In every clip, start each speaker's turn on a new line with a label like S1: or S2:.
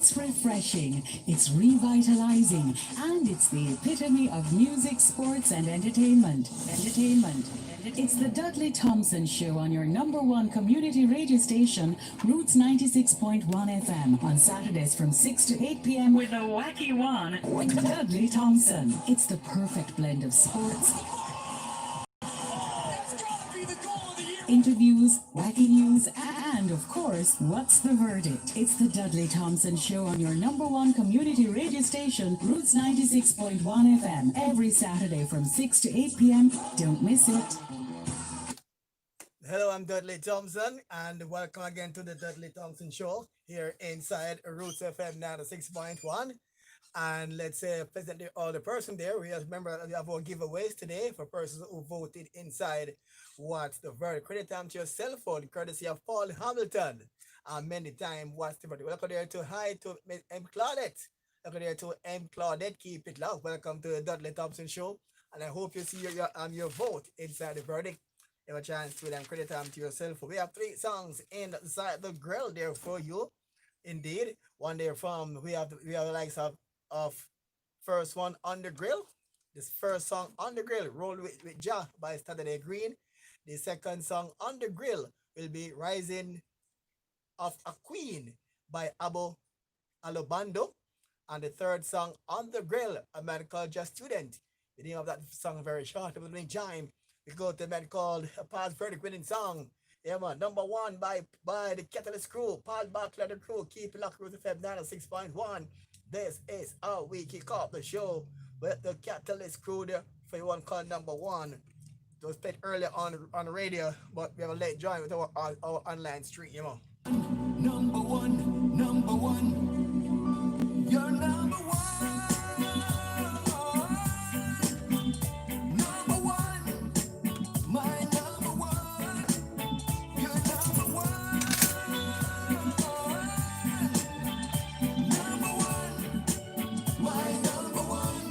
S1: It's refreshing, it's revitalizing, and it's the epitome of music, sports, and entertainment. It's the Dudley Thompson Show on your number one community radio station, Roots 96.1 FM, on Saturdays from 6 to 8 p.m. with the wacky one, Dudley Thompson. It's the perfect blend of sports, interviews, wacky news, and of course, what's the verdict? It's the Dudley Thompson Show on your number one community radio station, Roots 96.1 FM, every Saturday from 6 to 8 p.m. Don't miss it.
S2: Hello, I'm Dudley Thompson, and welcome again to the Dudley Thompson Show here inside Roots FM 96.1. And let's say present all the person there. We remember we have our giveaways today for persons who voted inside What's the Verdict. Credit time to your cell phone, courtesy of Paul Hamilton. And many times, What's the Verdict. Welcome there to hi to M. Claudette. Welcome there to M. Claudette. Keep it love. Welcome to the Dudley Thompson Show. And I hope you see your vote inside the verdict. You have a chance to credit time to yourself. We have 3 songs inside the grill there for you. Indeed. One there from we have the likes of first one on the grill. This first song on the grill, Roll with Ja by Saturday Green. The second song on the grill will be Rising of a Queen by Alubando. And the third song on the grill, a man called Just Student. The name of that song very short, it will be Jime. We go to a man called a Past Verdict winning song. Yeah, man. Number 1 by the Catalyst Crew, Paul Barclay the Crew. Keep it locked with FM 96.1. This is how we kick off the show with the Catalyst Crew there for you one called number 1. It was played earlier on the radio, but we have a late join with our online stream, you know.
S3: Number one, you're number one. Number one, my number one. You're number one. Number one, my number one.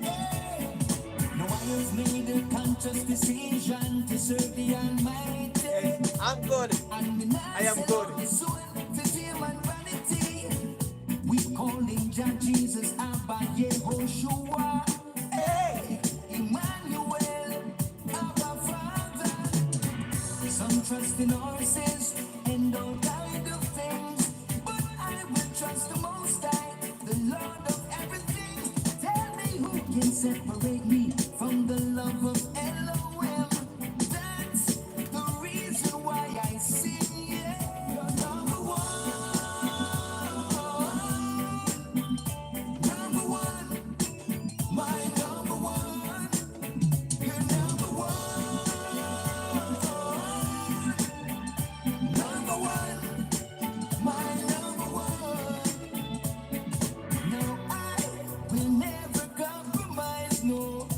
S3: Hey. Now I have made a conscious decision to serve the Almighty.
S2: Hey, I'm good. I am good.
S3: We calling Jah Jesus Abba Yehoshua. Hey, Emmanuel, Abba Father. Some trust in horses and all kind of things, but I will trust the Most High, the Lord of everything. Tell me who can separate me from the love of Elohim. That's the reason why I sing. Yeah, you're number one. Number one, my number one. You're number one. Number one, my number one. No, I will never compromise. No,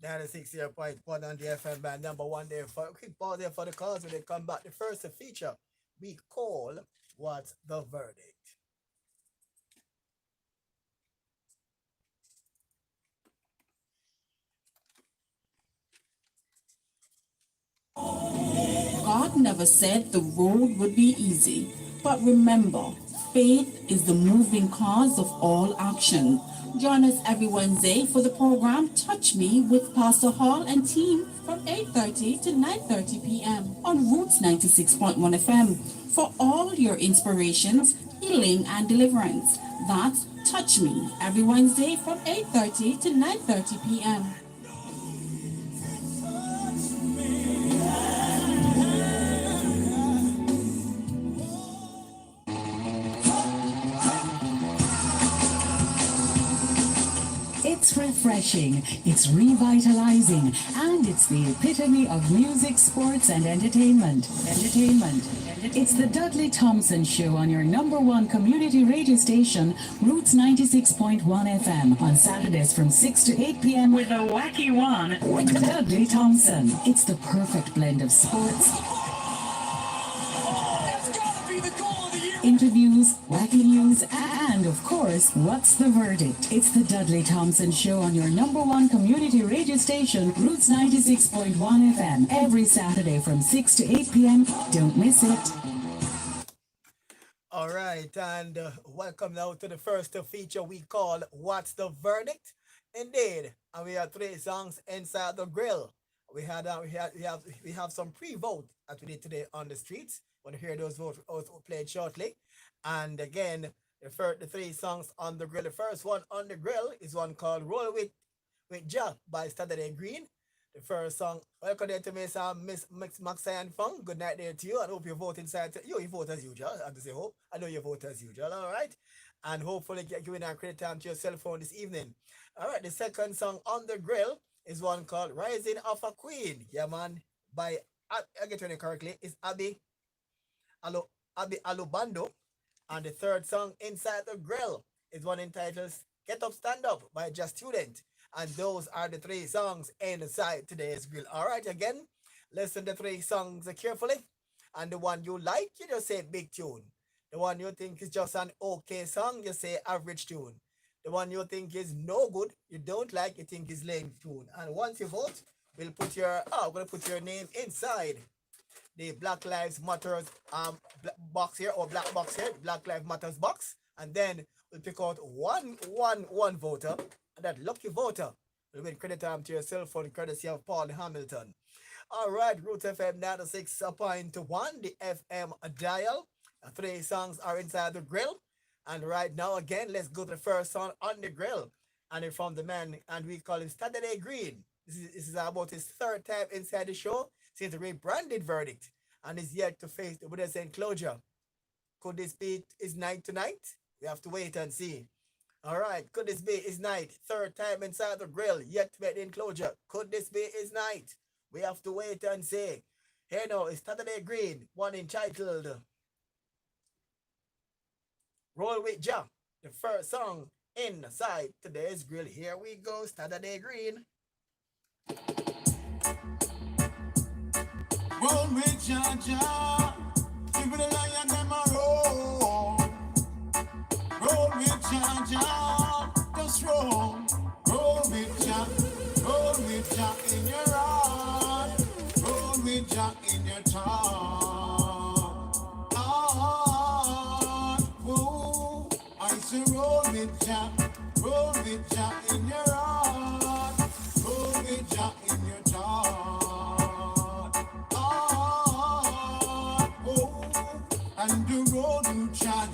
S2: 96.1 on the FM band. Number one there for a quick pause there for the calls when they come back. The first feature we call What's the Verdict?
S4: God never said the road would be easy. But remember, faith is the moving cause of all action. Join us every Wednesday for the program Touch Me with Pastor Hall and team from 8:30 to 9:30 p.m. on Roots 96.1 FM for all your inspirations, healing, and deliverance. That's Touch Me every Wednesday from 8:30 to 9:30 p.m.
S1: It's refreshing, it's revitalizing, and it's the epitome of music, sports, and entertainment. It's the Dudley Thompson Show on your number one community radio station, Roots 96.1 FM, on Saturdays from 6 to 8 p.m. with a wacky one, Dudley Thompson. It's the perfect blend of sports, interviews, wacky news, and of course, what's the verdict? It's the Dudley Thompson Show on your number one community radio station, Roots 96.1 FM, every Saturday from 6 to 8 p.m. Don't miss it.
S2: All right, and welcome now to the first feature we call What's the Verdict? Indeed, and we have three songs inside the grill. We have some pre-vote that we did today on the streets. Want to hear those votes played shortly. And again, the three songs on the grill. The first one on the grill is one called Roll with Ja by Saturday Green. The first song, welcome there to Miss Maxine Fung. Good night there to you. I hope you vote inside. You vote as usual. I have to say hope. I know you vote as usual. All right. And hopefully get you in a credit time to your cell phone this evening. All right. The second song on the grill is one called Rising of a Queen. Yeah, man. By, I get your name correctly, it's Abby Alubando. And the third song inside the grill is one entitled Get Up Stand Up by Just Student. And those are the three songs inside today's grill. All right, again, listen to the three songs carefully. And the one you like, you just say big tune. The one you think is just an okay song, you say average tune. The one you think is no good, you don't like, you think is lame tune. And once you vote, we're going to put your name inside the Black Lives Matters box here, or black box here, Black Lives Matters box, and then we'll pick out one voter, and that lucky voter will win credit time to your cell phone courtesy of Paul Hamilton. All right, Root FM 96.1, the FM dial. Three songs are inside the grill, and right now again, let's go to the first song on the grill, and it's from the man, and we call him Saturday Green. This is about his third time inside the show since the rebranded verdict, and is yet to face the widow's enclosure. Could this be his night tonight? We have to wait and see. All right, could this be his night? Third time inside the grill, yet to make the enclosure. Could this be his night? We have to wait and see. Here now is Saturday Green, one entitled Roll with Ja, the first song inside today's grill. Here we go, Saturday Green.
S3: Roll with Ja, give it a lion them a roll. Roll with Ja, just roll. Roll with Ja in your heart. Roll with Ja in your tongue. Whoa, I say roll with Ja in your heart. Roll with Ja in your tongue. And the road you chat,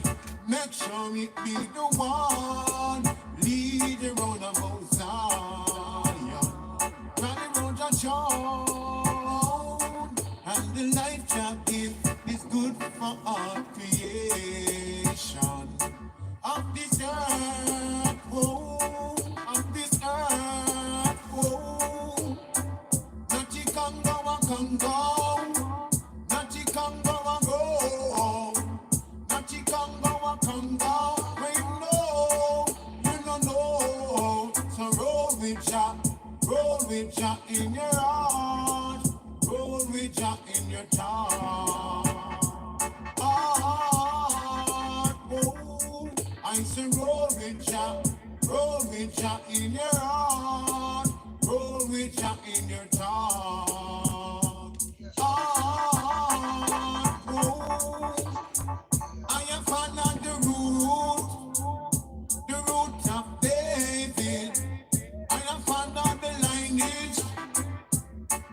S3: make sure it be the one. Lead the road of Mosiah. Run the road you shown. And the life you give is good for all creation. Of this earth, whoa, of this earth, whoa. Natty Congo and Congo. Natty Congo and go. Natty Congo and Congo. with Jah in your heart. Roll with Jah in your heart. Oh, I say roll with Jah in your heart. Roll with Jah in your heart. Oh, I am fan of the root of David. I am fan of the lineage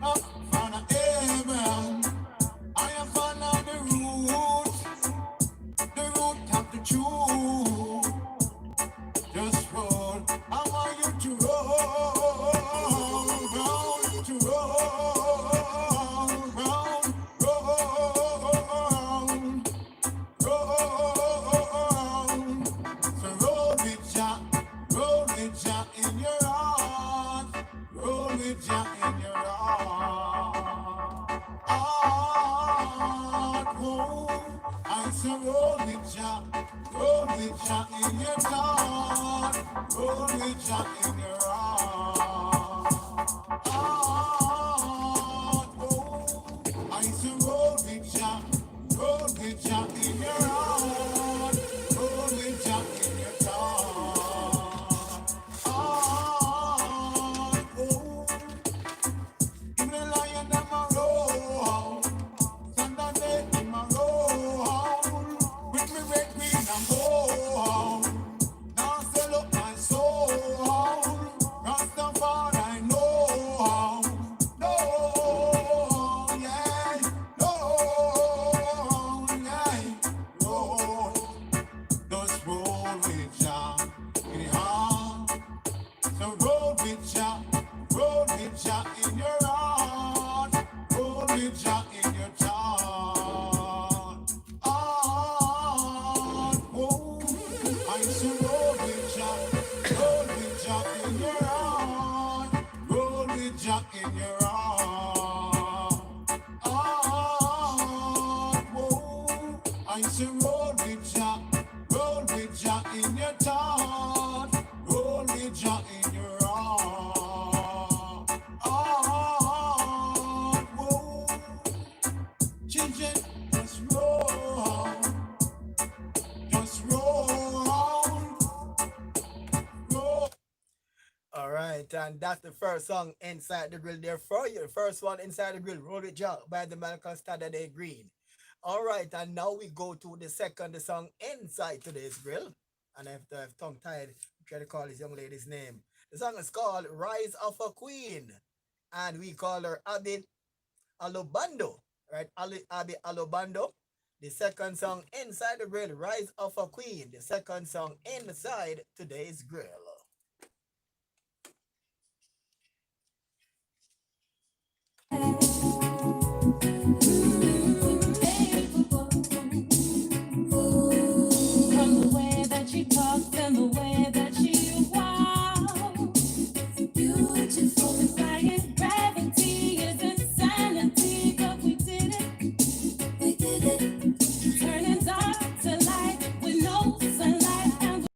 S3: of Father Abraham. I am fan of the root of the truth. Just roll, I want you to roll, round, to roll, round, roll. So roll with Jah in your heart. Roll with Jah in your heart. Oh, I say roll with Jah in your heart. Roll with Jah in your heart. Oh, I say roll with Jah in your heart. Roll with Jah in your heart. Oh, give me a lion and my roll. Sunday in my roll. With me red, green and gold. Now sell up my soul. Rastafari, I know. No, yeah. No, yeah. Roll. Just roll with Jah in your heart. So roll with Jah in your heart. Roll with Jah in your heart. Oh, I say roll with Jah in your heart. Roll with Jah in your heart. Oh, I say roll with Jah in your heart. Roll with Jah in your heart. Oh, children, just roll, roll.
S2: All right, and that's the first song inside the grill there for you. The first one inside the grill, Roll It Jack by the Malcolm Saturday Green. All right, and now we go to the second song inside today's grill. And I have tongue tied, try to call this young lady's name. The song is called Rise of a Queen. And we call her Abby Alubando. Right? Abby Alubando. The second song inside the grill, Rise of a Queen. The second song inside today's grill.
S1: From the way that she talks and the way that she walks, beautiful, defying gravity is insanity, but we did it, turning dark to light with no sunlight and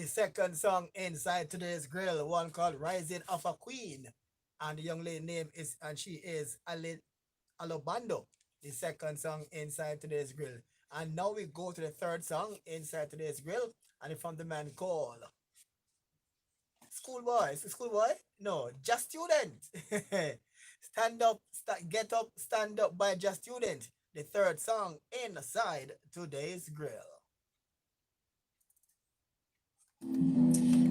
S2: the second song inside today's grill, one called Rising of a Queen. And the young lady name is, and she is Alubando, the second song inside today's grill. And now we go to the third song inside today's grill, and it's from the man called Schoolboy. Is it Schoolboy? No, Just Student. Stand up, get up, stand up by Just Student. The third song inside today's grill.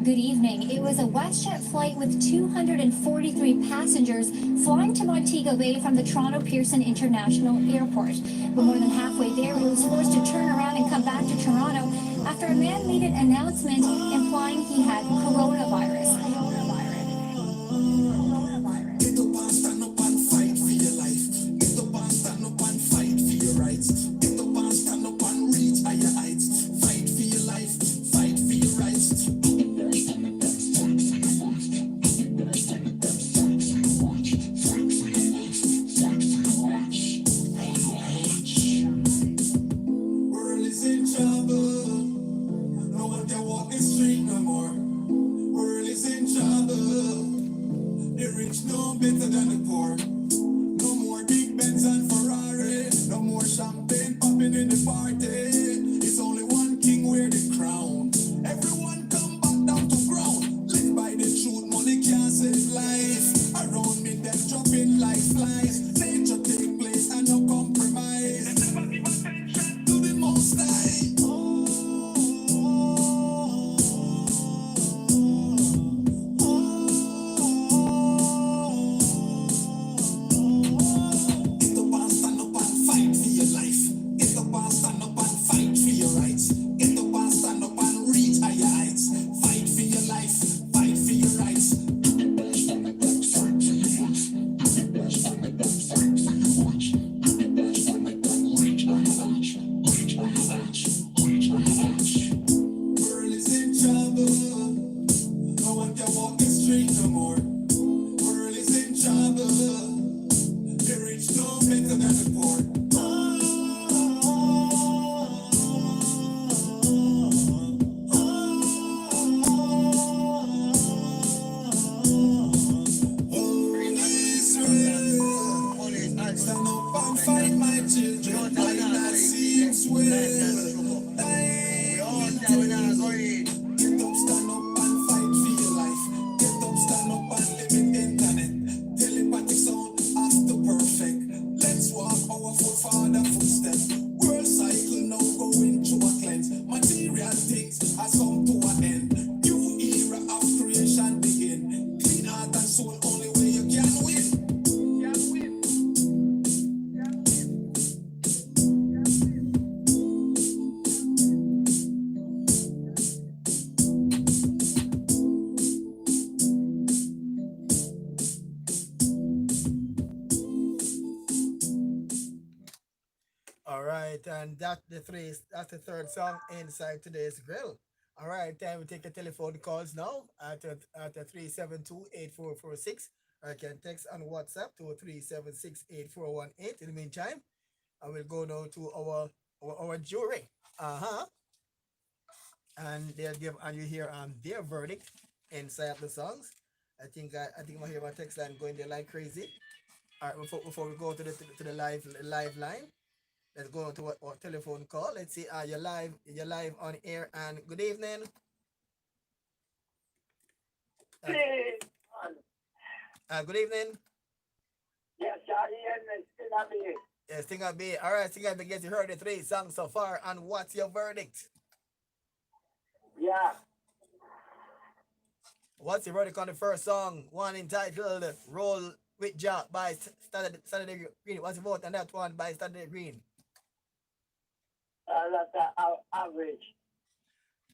S5: Good evening. It was a WestJet flight with 243 passengers flying to Montego Bay from the Toronto Pearson International Airport. But more than halfway there, he was forced to turn around and come back to Toronto after a man made an announcement implying he had coronavirus.
S3: Get up and stand up and fight for your life. Get up and stand up and fight for your rights. Get up and stand up and reach higher heights. Fight for your life, fight for your rights. World is in trouble. No one can walk the street no more. World is in trouble. The rich know better than the poor. No more big Benz and Ferrari. No more champagne popping in the party. It's only one king wear the crown. Everyone come back down to ground. Led by the truth, money can't save life. Around me, them dropping like flies. Nature take place and no compromise. They never give attention to the most high. Get up and stand up and fight for your life. Get up and stand up and fight for your rights. Get up and stand up and reach higher heights. Fight for your life, fight for your rights. World is in trouble. No one can walk the street no more. World is in trouble. The rich know better than the poor. Holy Israel, stand up and fight, my children. Might not seem well. Get up, stand up and fight for your life. Get up, stand up and limit internet. Telepathic sound after perfect. Let's walk our forefather footsteps. World cycle now going through a cleanse. Material things has come to an end. New era of creation begin. Clean heart and soul, only way you can win.
S2: All right, and that's the third song inside today's grill. All right, time we take the telephone calls now at 372-8446. Or you can text on WhatsApp to 376-8418. In the meantime, I will go now to our jury. Uh-huh. And they'll give and you hear their verdict inside the songs. I think I hear my text line going there like crazy. All right, before we go to the live line. Let's go to our telephone call. Let's see. You're live on air. And good evening. Good evening.
S6: Yes, I am. It's gonna be.
S2: Yes, Stinger B. All right, Stinger B. Guess you heard the three songs so far. And what's your verdict?
S6: Yeah.
S2: What's your verdict on the first song? One entitled "Roll with Jah" by Saturday Green. What's your vote on that one by Saturday Green?
S6: That's average.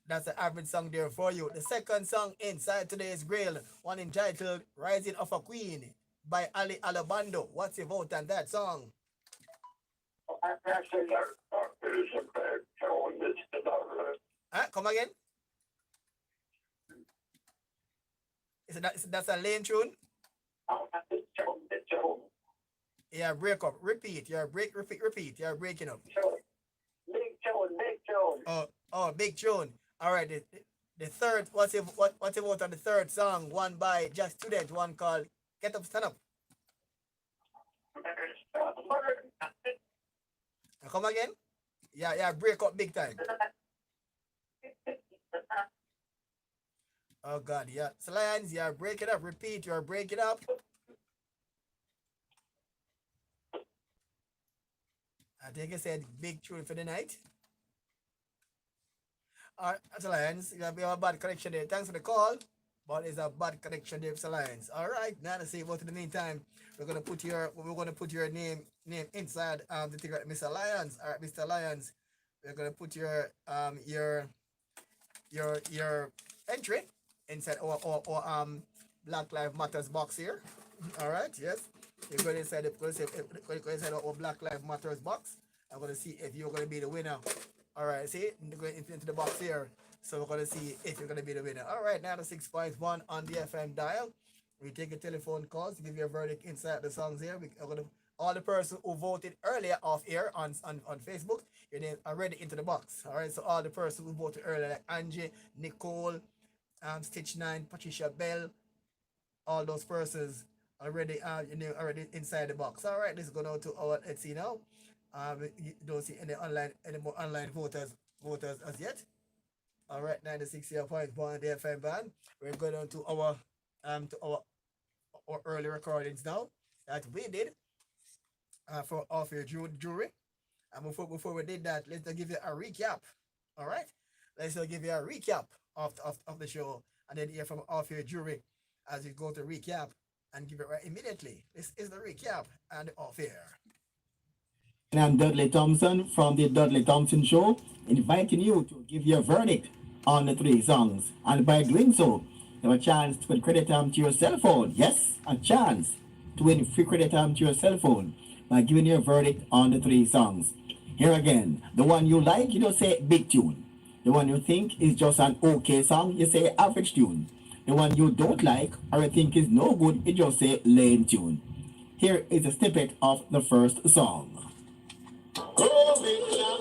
S2: That's an average song there for you. The second song inside today's grill, one entitled "Rising of a Queen" by Alubando. What's your vote on that song?
S6: Actually, there is a bad tone. It's about
S2: Come again? That's a lane tune?
S6: the tone.
S2: Yeah, break up. Repeat. Repeat. You're breaking up.
S6: Big tone.
S2: Oh, big tune. All right. The third, what's about on the third song? One by Just Student, one called Get Up, Stand Up. Come again? Yeah, break up big time. Oh God, yeah. So Lyons, yeah, break it up. Repeat, you're breaking up. I think I said big tune for the night. All right, that's Lyons. You have a bad connection there. Thanks for the call. But it's a bad connection there, Mr. Lyons. All right, now to see what in the meantime, we're gonna put your name inside the thing, right, Mr. Lyons. All right, Mr. Lyons. We're gonna put your entry inside our Black Lives Matters box here. All right, yes. You're going inside our Black Lives Matters box. I'm gonna see if you're gonna be the winner. All right, see, going into the box here. So we're gonna see if you're gonna be the winner. All right, now the 6.1 on the FM dial. We take a telephone calls to give you a verdict inside the songs here. We're gonna all the person who voted earlier off air on Facebook, your name already into the box. All right, so all the person who voted earlier, like Angie, Nicole, Stitch 9, Patricia Bell, all those persons already already inside the box. All right, this is going out to our, let's see now. You don't see any more online voters as yet. All right, 96.1 the FM band. We're going on to our early recordings now that we did for off your jury. And before we did that, let's give you a recap. All right, let's give you a recap of the show, and then hear from off your jury as you go to recap and give it right immediately. This is the recap and off air.
S3: And I'm Dudley Thompson from the Dudley Thompson Show, inviting you to give your verdict on the three songs. And by doing so, you have a chance to put credit to your cell phone. Yes, a chance to win free credit to your cell phone by giving your verdict on the three songs. Here again, the one you like, you just say big tune. The one you think is just an okay song, you say average tune. The one you don't like or you think is no good, you just say lame tune. Here is a snippet of the first song. Hold me Jack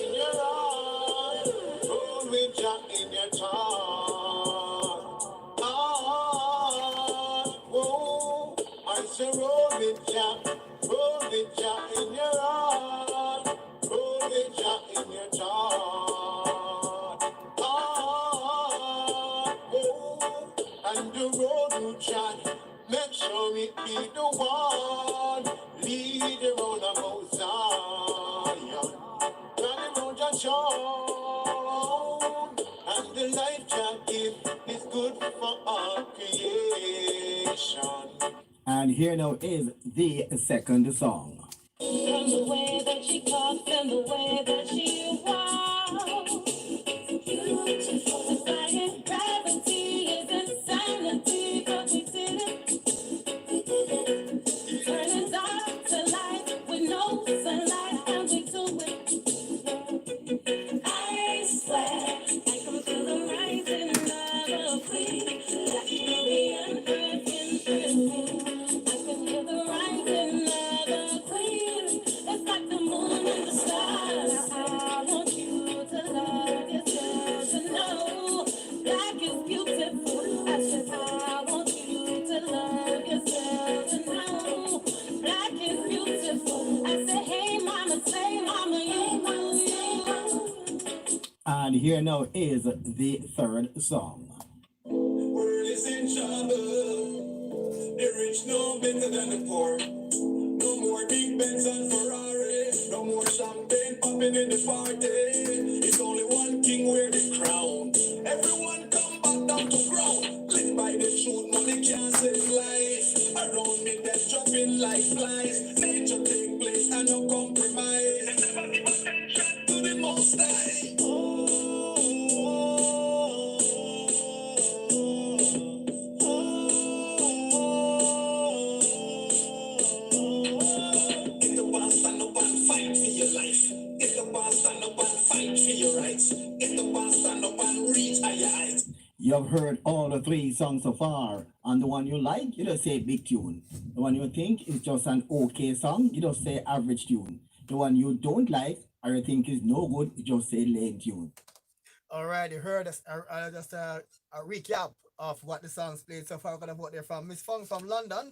S3: in your arms, hold me Jack in your tongue. Whoa, I say hold me Jack in your arms, hold me Jack in your tongue. Whoa, and the road you Jack, make sure it be the one. Lead the road of Mount Zion, running round your show, and the life Jah give is good for all creation. And here now is the second song. And the way that she talks and the way that she walks, beautiful. Defying gravity is insanity, but we did it. Turning dark to light with no sunlight, and we do it. I swear, I can feel the rising of the queen, like Caribbean earth in earth. I can hear the rising of the queen. It's like the moon and the stars. I want you to love yourself and know black is beautiful. I said I want you to love yourself and know black is beautiful. I said, hey mama, say mama, you. And here now is the third song. World is in trouble. The rich know better than the poor. No more big Benz and Ferrari. No more champagne popping in the party. It's only one king wear the crown. Everyone come back down to ground. Live by the truth, money can't save life. Around me, they're jumping like flies. Nature take place and no compromise. Everybody give attention to the most high. Get the boss, stand up and fight for your life. Get the boss, stand up and fight for your rights. Get the boss, stand up and reach higher heights. You've heard all the three songs so far, and the one you like, you just say big tune. The one you think is just an okay song, you just say average tune. The one you don't like or you think is no good, you just say lame tune.
S2: All right, you heard us. Just a recap of what the songs played so far. We're gonna vote there from Miss Funk from London,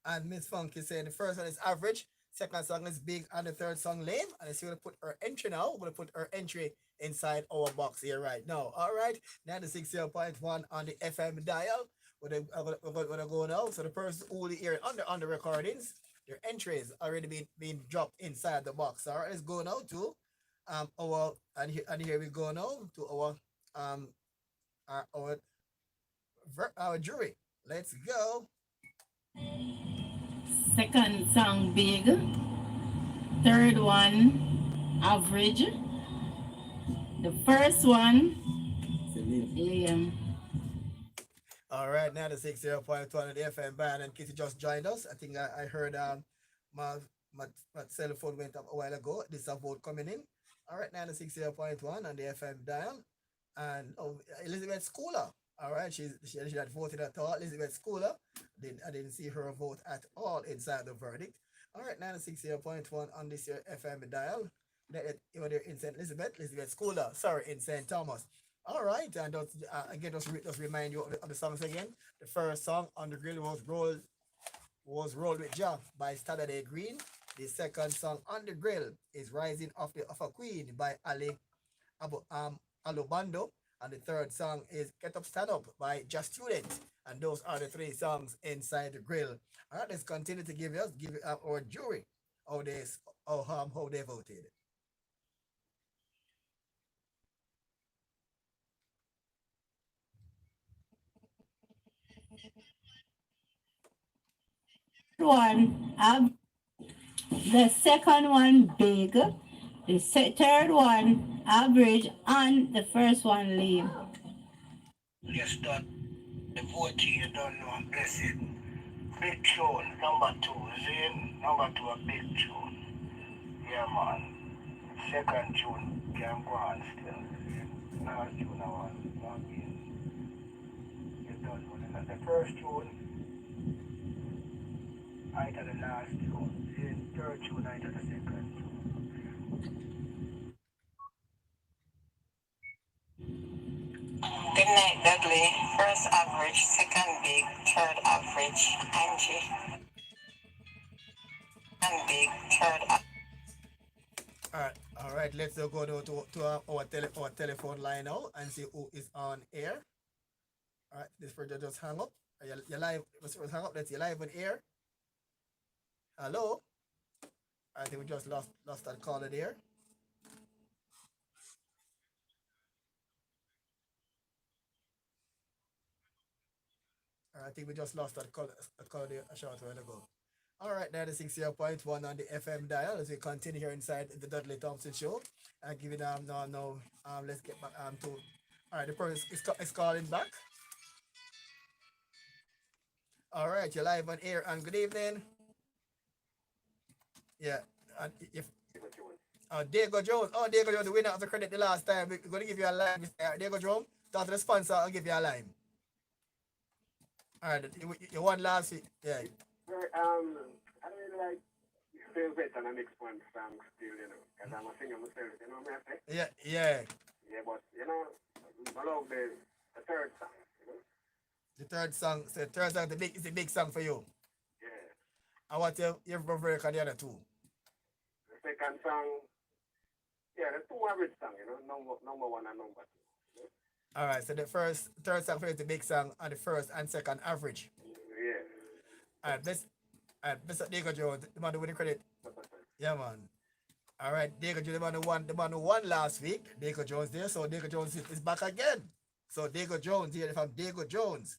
S2: and Miss Funk is saying the first one is average, second song is big, and the third song lame. And she's gonna put her entry now. We're gonna put her entry inside our box here right now. All right, 96.1 on the FM dial. We're gonna go now. So the person who will hear on the recordings, their entries already been dropped inside the box. All right, let's go now to our and here we go now to um our our, our jury. Let's go.
S4: Second song big. Third one average. The first one AM.
S2: All right, now the 60.1 of the FM band. And Kitty just joined us. I think I heard my, my my cell phone went up a while ago. This is a vote coming in. All right, now the 60.1 on the FM dial. And Elizabeth Schooler. All right, she had voted at all. Elizabeth Schooler. I didn't see her vote at all inside the verdict. All right, 96.1 on this year FM dial. You were there in St. Elizabeth Schooler. Sorry, in St. Thomas. All right, and again, just remind you of the songs again. The first song on the grill was Roll with Jah by Saturday Green. The second song on the grill is Rising of a Queen by Alubando. And the third song is Get Up Stand Up by Just Student. And those are the three songs inside the grill. All right, let's continue to give our jury how they voted.
S4: One the second one big. The third one average, and the first one lame.
S7: Yes, that the vote you don't know, I'm blessed. Big tune, number two, Zane, number two, a big tune. Yeah, man. Second tune, can go on still. Last tune, I want again. You don't know that. The first tune, I got the last tune. Then third tune, I got the second tune.
S8: Good night, Dudley. First average, second big, third average, Angie. And big, third
S2: All right. Let's go to our telephone line now and see who is on air. All right, this project just hung up. You're live. Let's hang up. Let's you live on air. Hello. I think we just lost that caller there. I think we just lost that call there a short while ago. All right, 96.1 on the FM dial as we continue here inside the Dudley Thompson show. And giving let's get back to all right, the person is calling back. All right, you're live on air and good evening. Yeah, and if Diego Jones. Oh, Diego Jones, the winner of the credit the last time. We're going to give you a line. Diego Jones, talk to the sponsor. I'll give you a line. All right, you won last week. Yeah.
S6: I don't like favorite and the next one song still, because I'm a singer myself, what I'm saying?
S2: Yeah.
S6: Yeah, but, I love the third song,
S2: The third song, is the big song for you.
S6: Yeah.
S2: And what your favorite on the other two?
S6: The second song, yeah, the two average song, number one and number two.
S2: All right, so the third song for you is the big song, and the first and second average.
S6: Yeah.
S2: All right, best of Diego Jones, the man who win the credit. Yeah, man. All right, Diego Jones, the man who won last week. Diego Jones there, so Diego Jones is back again. So Diego Jones here from Diego Jones.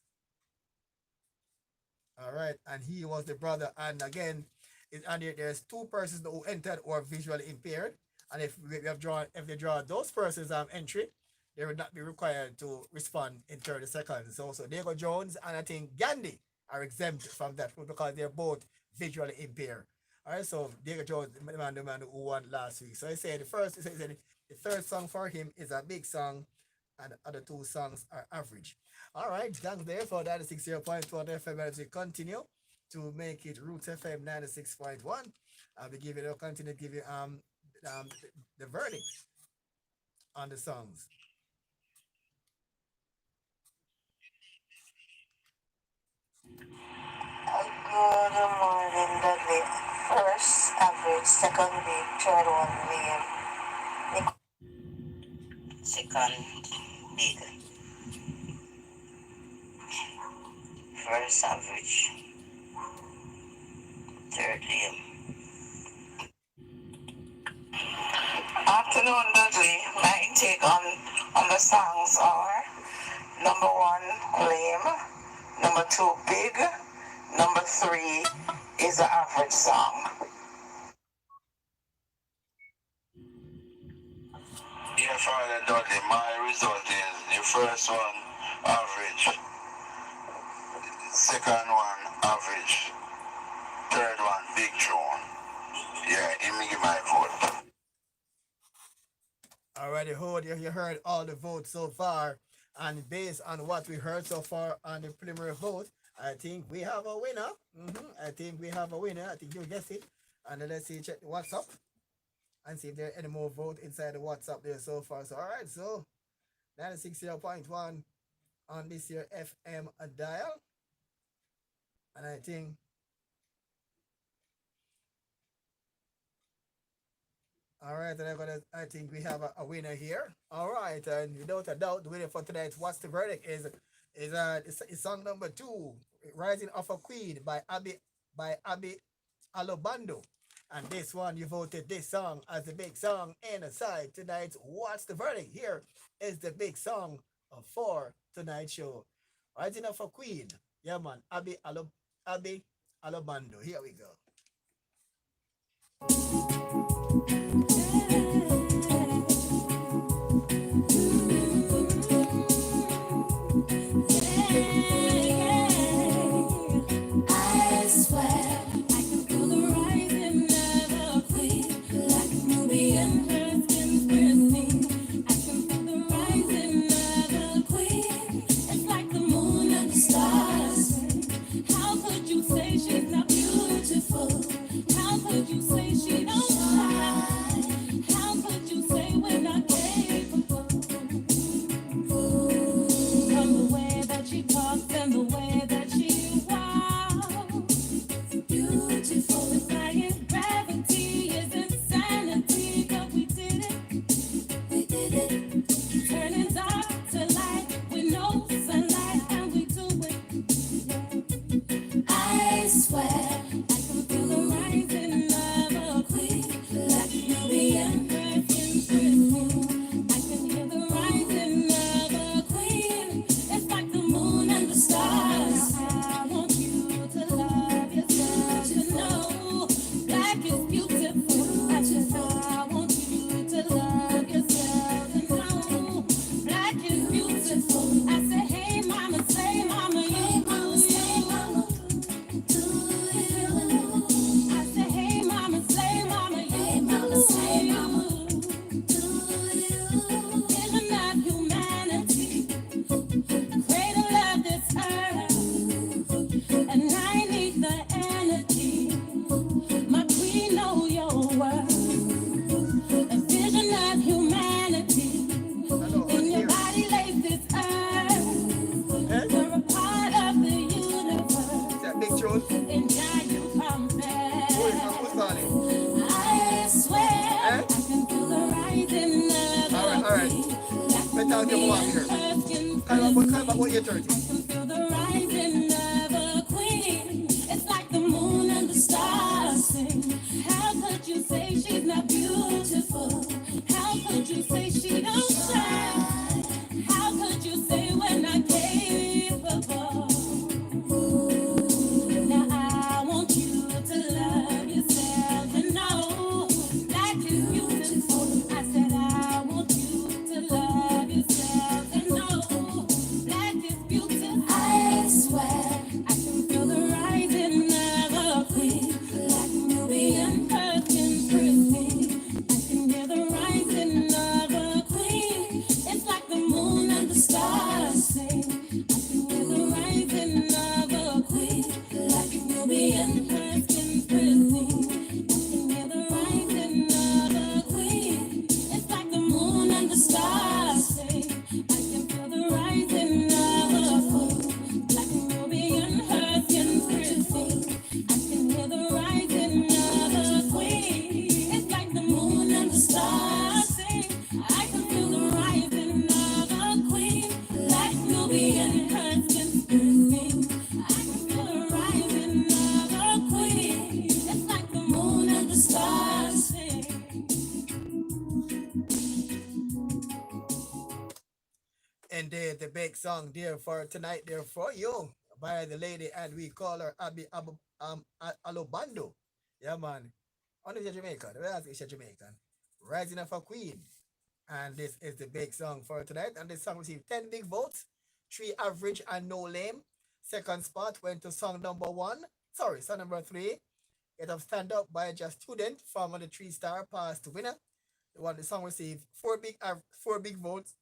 S2: All right, and he was the brother. And again, there's two persons who entered or visually impaired. And if they draw those persons entry, they would not be required to respond in 30 seconds. So Diego Jones and I think Gandhi are exempt from that because they're both visually impaired. All right, so Diego Jones, the man who won last week. So I say the third song for him is a big song, and the other two songs are average. All right, thanks there for that 60.1 FM as we continue to make it Roots FM 96.1. I'll be continue to give you the verdict on the songs.
S8: Good morning, Dudley. First average, second big, third one lame. Second big. First average, third lame. Afternoon, Dudley. My take on the songs are number 1, lame. Number 2, big. Number 3 is an average song.
S9: Yeah, Father Dudley, my result is the first one, average. Second one, average. Third one, big tune. Yeah, give me my vote.
S2: Alrighty, hold you heard all the votes so far, and based on what we heard so far on the preliminary vote, I think we have a winner. I think we have a winner. I think you guessed it. And let's see, check the WhatsApp and see if there are any more votes inside the WhatsApp there so far. So, all right, so 96.1 on this year FM dial. And I think all right, and I think we have a winner here. All right, and without a doubt, the winner for tonight, What's the Verdict, is song number 2, Rising of a Queen by Abby Alubando. And this one, you voted this song as the big song inside tonight's What's the Verdict. Here is the big song for tonight's show. Rising of a Queen. Yeah, man. Abby Alubando. Here we go.
S3: I swear I can feel the rising of a queen, like a Nubian her skin's pristine. I can feel the rising of a queen. It's like the moon and the stars. How could you say she's not beautiful? How could you say she don't shine? How could you say we're not capable? From the way that she talks and the way that she walks, beautiful. Defying gravity is insanity, but we did it. We did it. Turning dark to light with no sunlight, and we do it. I swear I can feel the rising of a queen, like Nubian perfume perfume. I can hear the rising of a queen. It's like the moon and the stars. I want you to love yourself, to know black is beautiful. I want you to love yourself, to know black is beautiful. I say, hey mama, say mama, you mama, say mama, do you? I say, hey mama, say mama, you mama, say mama, do you? Isn't that humanity? Cradle of this earth, and I need the energy. My queen, know your worth. A vision of humanity. In your body lays this earth. You're a part of the universe.
S2: Is that big tune?
S3: In God you
S2: Who's on it?
S3: I swear I can feel the rising of
S2: All right. Let's talk to you here. Kind of what you're 30.
S3: I can feel the rising of a queen. It's like the moon and the stars sing. How could you say she's not beautiful? How could you say she don't shine? How could you say we're not capable? Now I want you to love yourself and know black is beautiful. I said I want you to love yourself and know black is beautiful.
S2: is the big song there for tonight, there for you, by the lady, and we call her Alubando. Yeah, man. On is Jamaican. The way is Jamaican. Rising of a Queen. And this is the big song for tonight. And this song received 10 big votes, 3 average, and no lame. Second spot went to song number 1. Sorry, song number 3. It of Stand Up by Just Student from the 3-star past winner. The song received 4 big votes,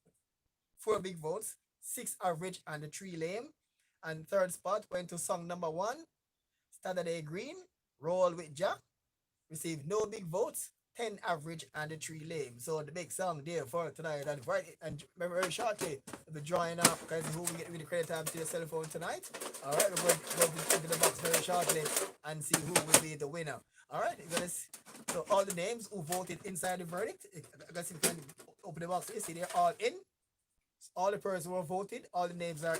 S2: 4 big votes, 6 average, and 3 lame. And third spot went to song number 1, Saturday Green, Roll with Jack. Received no big votes, 10 average, and 3 lame. So the big song there for tonight. And very shortly, we'll be drawing up because who we get with the credit tab to your cell phone tonight. All right, we're going to into the box very shortly and see who will be the winner. All right, so all the names who voted inside the verdict, I guess if you can open the box, you see they're all in. All the persons who were voted, all the names are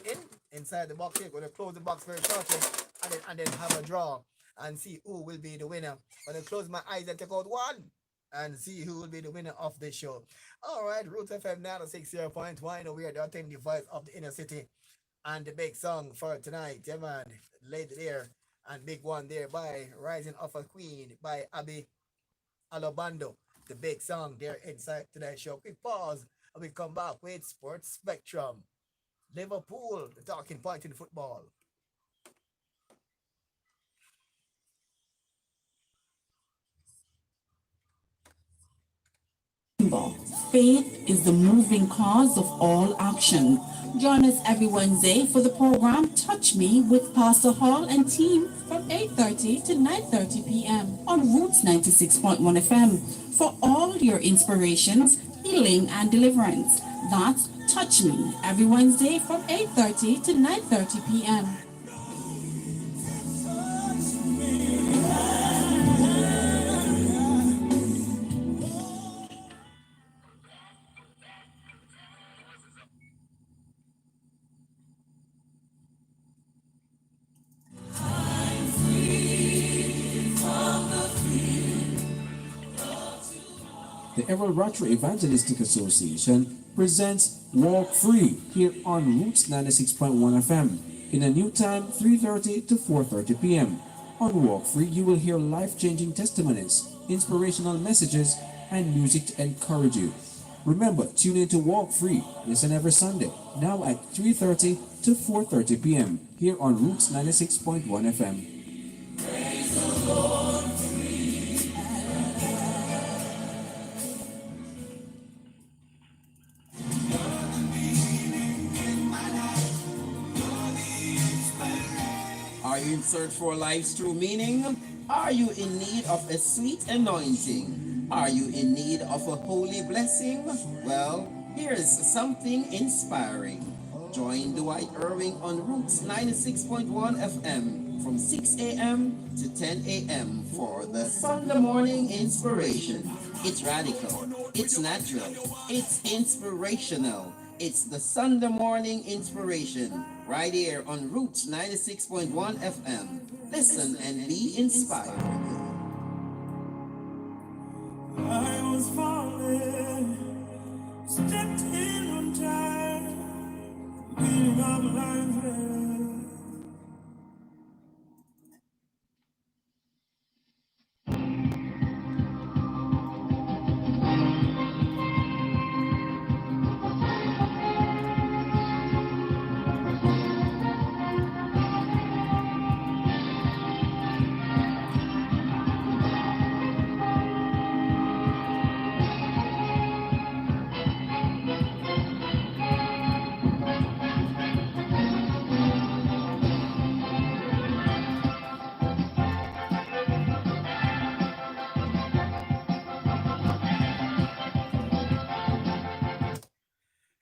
S2: inside the box here. We're going to close the box very shortly and then have a draw and see who will be the winner. I'm going to close my eyes and take out one and see who will be the winner of the show. All right, Roots FM 960.1. We are the attending device of the inner city. And the big song for tonight, yeah, man. Lady there and big one there by Rising of a Queen by Abby Alubando. The big song there inside tonight's show. Quick pause and we come back with Sports Spectrum. Liverpool, the talking point in football.
S4: Faith is the moving cause of all action. Join us every Wednesday for the program Touch Me with Pastor Hall and team from 8:30 to 9:30 p.m. on Roots 96.1 FM for all your inspirations, healing, and deliverance. That's Touch Me every Wednesday from 8:30 to 9:30 p.m.
S10: The Emerald Rotary Evangelistic Association presents Walk Free here on Roots 96.1 FM in a new time 3:30 to 4:30 p.m. On Walk Free, you will hear life-changing testimonies, inspirational messages, and music to encourage you. Remember, tune in to Walk Free. Listen every Sunday, now at 3:30 to 4:30 p.m. here on Roots 96.1 FM. Praise the Lord.
S11: Are you in search for life's true meaning? Are you in need of a sweet anointing? Are you in need of a holy blessing? Well, here's something inspiring. Join Dwight Irving on Roots 96.1 FM from 6 a.m. to 10 a.m. for the Sunday morning inspiration. It's radical, it's natural, it's inspirational. It's the Sunday morning inspiration right here on Roots 96.1 FM. Listen and be inspired.
S3: I was falling, stepped in on time, beating up life.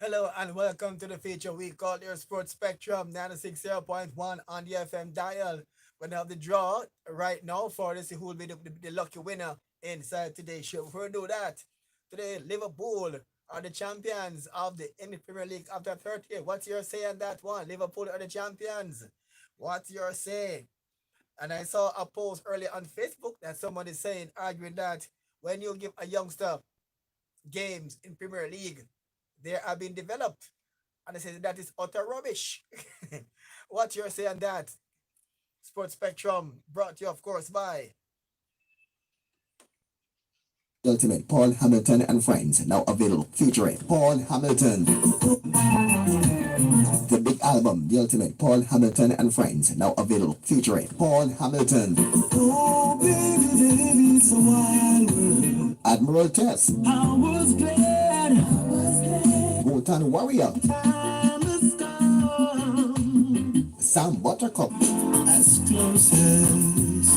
S2: Hello and welcome to the feature we call your Sports Spectrum 960.1 on the FM dial. We have the draw right now for this who will be the lucky winner inside today's show. Before we do that, today Liverpool are the champions of the English Premier League after 30. What's your say on that one? Liverpool are the champions. What's your say? And I saw a post earlier on Facebook that someone is saying, arguing that when you give a youngster games in Premier League, they are being developed. And they say that is utter rubbish. What you're saying on that? Sports Spectrum brought to you, of course, by
S12: Ultimate Paul Hamilton and Friends, now available, featuring Paul Hamilton. The big album, The Ultimate Paul Hamilton and Friends, now available, featuring Paul Hamilton. Oh, baby, it's a wild world. Admiral Tess. I was glad. Wotan Warrior. Time has come. Sam Buttercup. As close as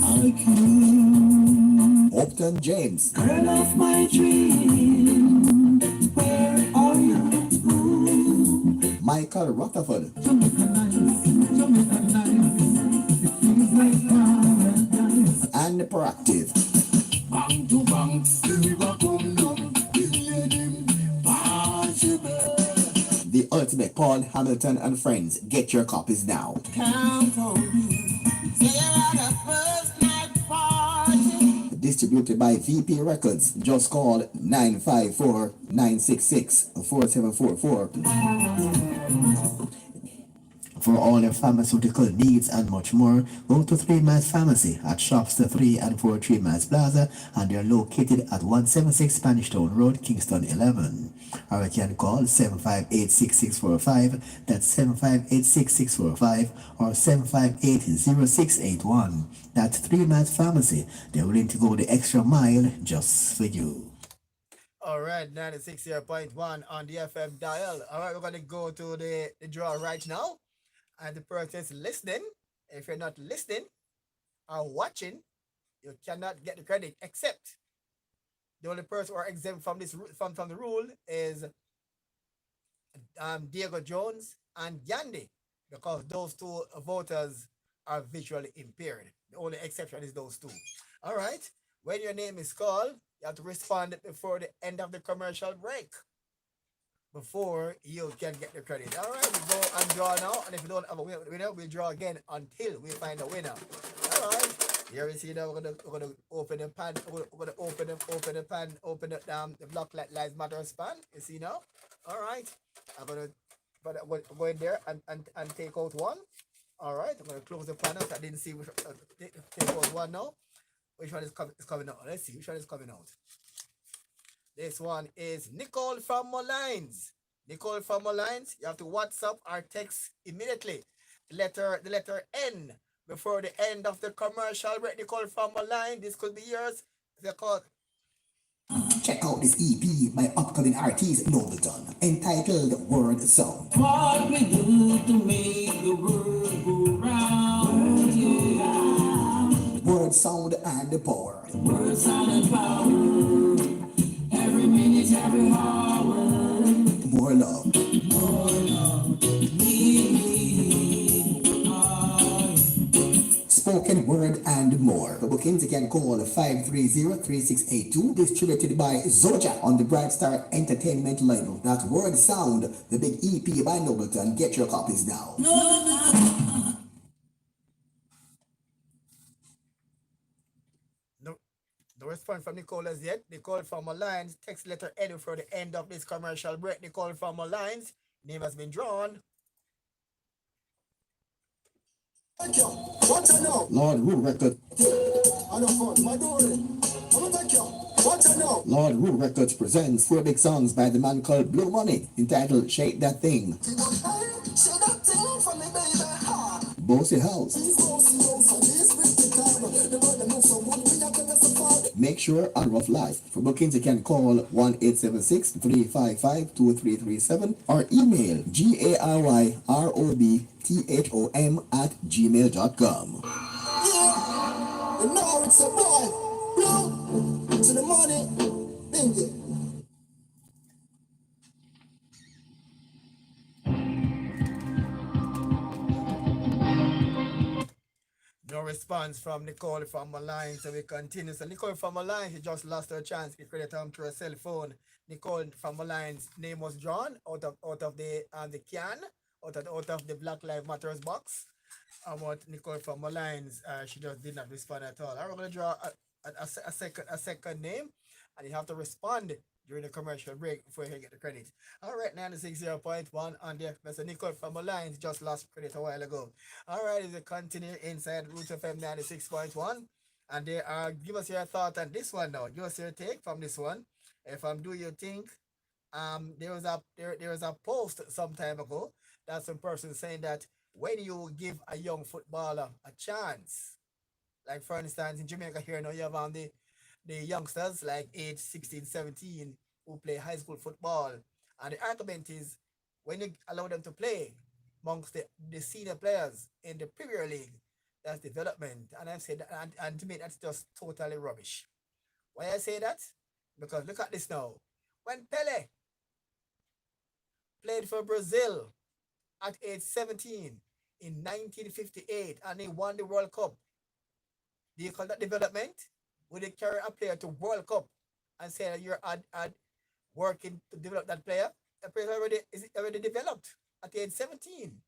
S12: I can. Upton James. Girl of my dream, where are you? Michael Rutherford. And Proactive. Bang to bang, The Ultimate Paul Hamilton and Friends. Get your copies now. Count on me. Distributed by VP Records. Just call 954-966-4744 for all your pharmaceutical needs and much more. Go to 3 Miles Pharmacy at shops to 3 and 4 3 Miles Plaza, and they're located at 176 Spanish Town Road, Kingston 11. Or you can call 758-6645, that's 758-6645, or 758-0681. That's 3 Miles Pharmacy. They're willing to go the extra mile just for you.
S2: All right, 96.1 on the FM dial. All right, we're going to go to the draw right now. And the person is listening. If you're not listening or watching, you cannot get the credit, except the only person who are exempt from this from the rule is Diego Jones and Yandy, because those two voters are visually impaired. The only exception is those two. All right. When your name is called, you have to respond before the end of the commercial break, before you can get the credit. All right, we go and draw now. And if you don't have a winner, we'll draw again until we find a winner. All right. Here we see now we're gonna open the pan. We're gonna open the pan, open the Black Lives Matter pan. You see now? All right. I'm gonna go in there and take out one. All right. I'm gonna close the pan. I didn't see which take out one now. Which one is coming out? Let's see which one is coming out. This one is Nicole from Molynes. Nicole from Molynes, you have to WhatsApp or text immediately the letter N before the end of the commercial break. Nicole from Molynes, this could be yours. If you call.
S12: Check out this EP by upcoming artist Nobleton, entitled Word Sound. What we do to make the world go round, yeah. Word Sound and the Power. Word Sound and Power. Every minute, every hour. More love. More love. Spoken word and more. For bookings, you can call 530-3682. Distributed by Zoja on the Bright Star Entertainment label. That's Word Sound, the big EP by Nobleton. Get your copies now.
S2: No response from Nicole as yet. Nicole from Lyons, text letter N for the end of this commercial break. Nicole from Lyons, name has been drawn.
S12: Thank you. What I know? Lord Rule Record. Lord Rule Records presents 4 big songs by the man called Blue Money, entitled Shake That Thing. Bossy House. Make sure on Rough Life. For bookings, you can call 1-876-355-2337 or email gayrobthom@gmail.com. Yeah, you know it's a boy. Blue to the money. Bingo.
S2: No response from Nicole from Molynes, so we continue. So Nicole from Molynes, she just lost her chance. We credit her to her cell phone. Nicole from Molynes' name was drawn out of the can, out of the Black Lives Matters box. About Nicole from Molynes, she just did not respond at all. I'm gonna draw a second name, and you have to respond during the commercial break before he get the credit. All right, 96.1 on the Mr. Nicole from Molynes just lost credit a while ago. All right, is it continue inside Root FM 96.1? And they are give us your thought on this one now. Give us your take from this one. If do you think there was a post some time ago that some person saying that when you give a young footballer a chance, like for instance in Jamaica here now you have the youngsters like age 16, 17 who play high school football. And the argument is when you allow them to play amongst the senior players in the Premier League, that's development. And I've said that, and to me that's just totally rubbish. Why I say that? Because look at this now. When Pele played for Brazil at age 17 in 1958 and he won the World Cup, do you call that development? Would they carry a player to World Cup and say that you're working to develop that player? The player is already developed at age 17.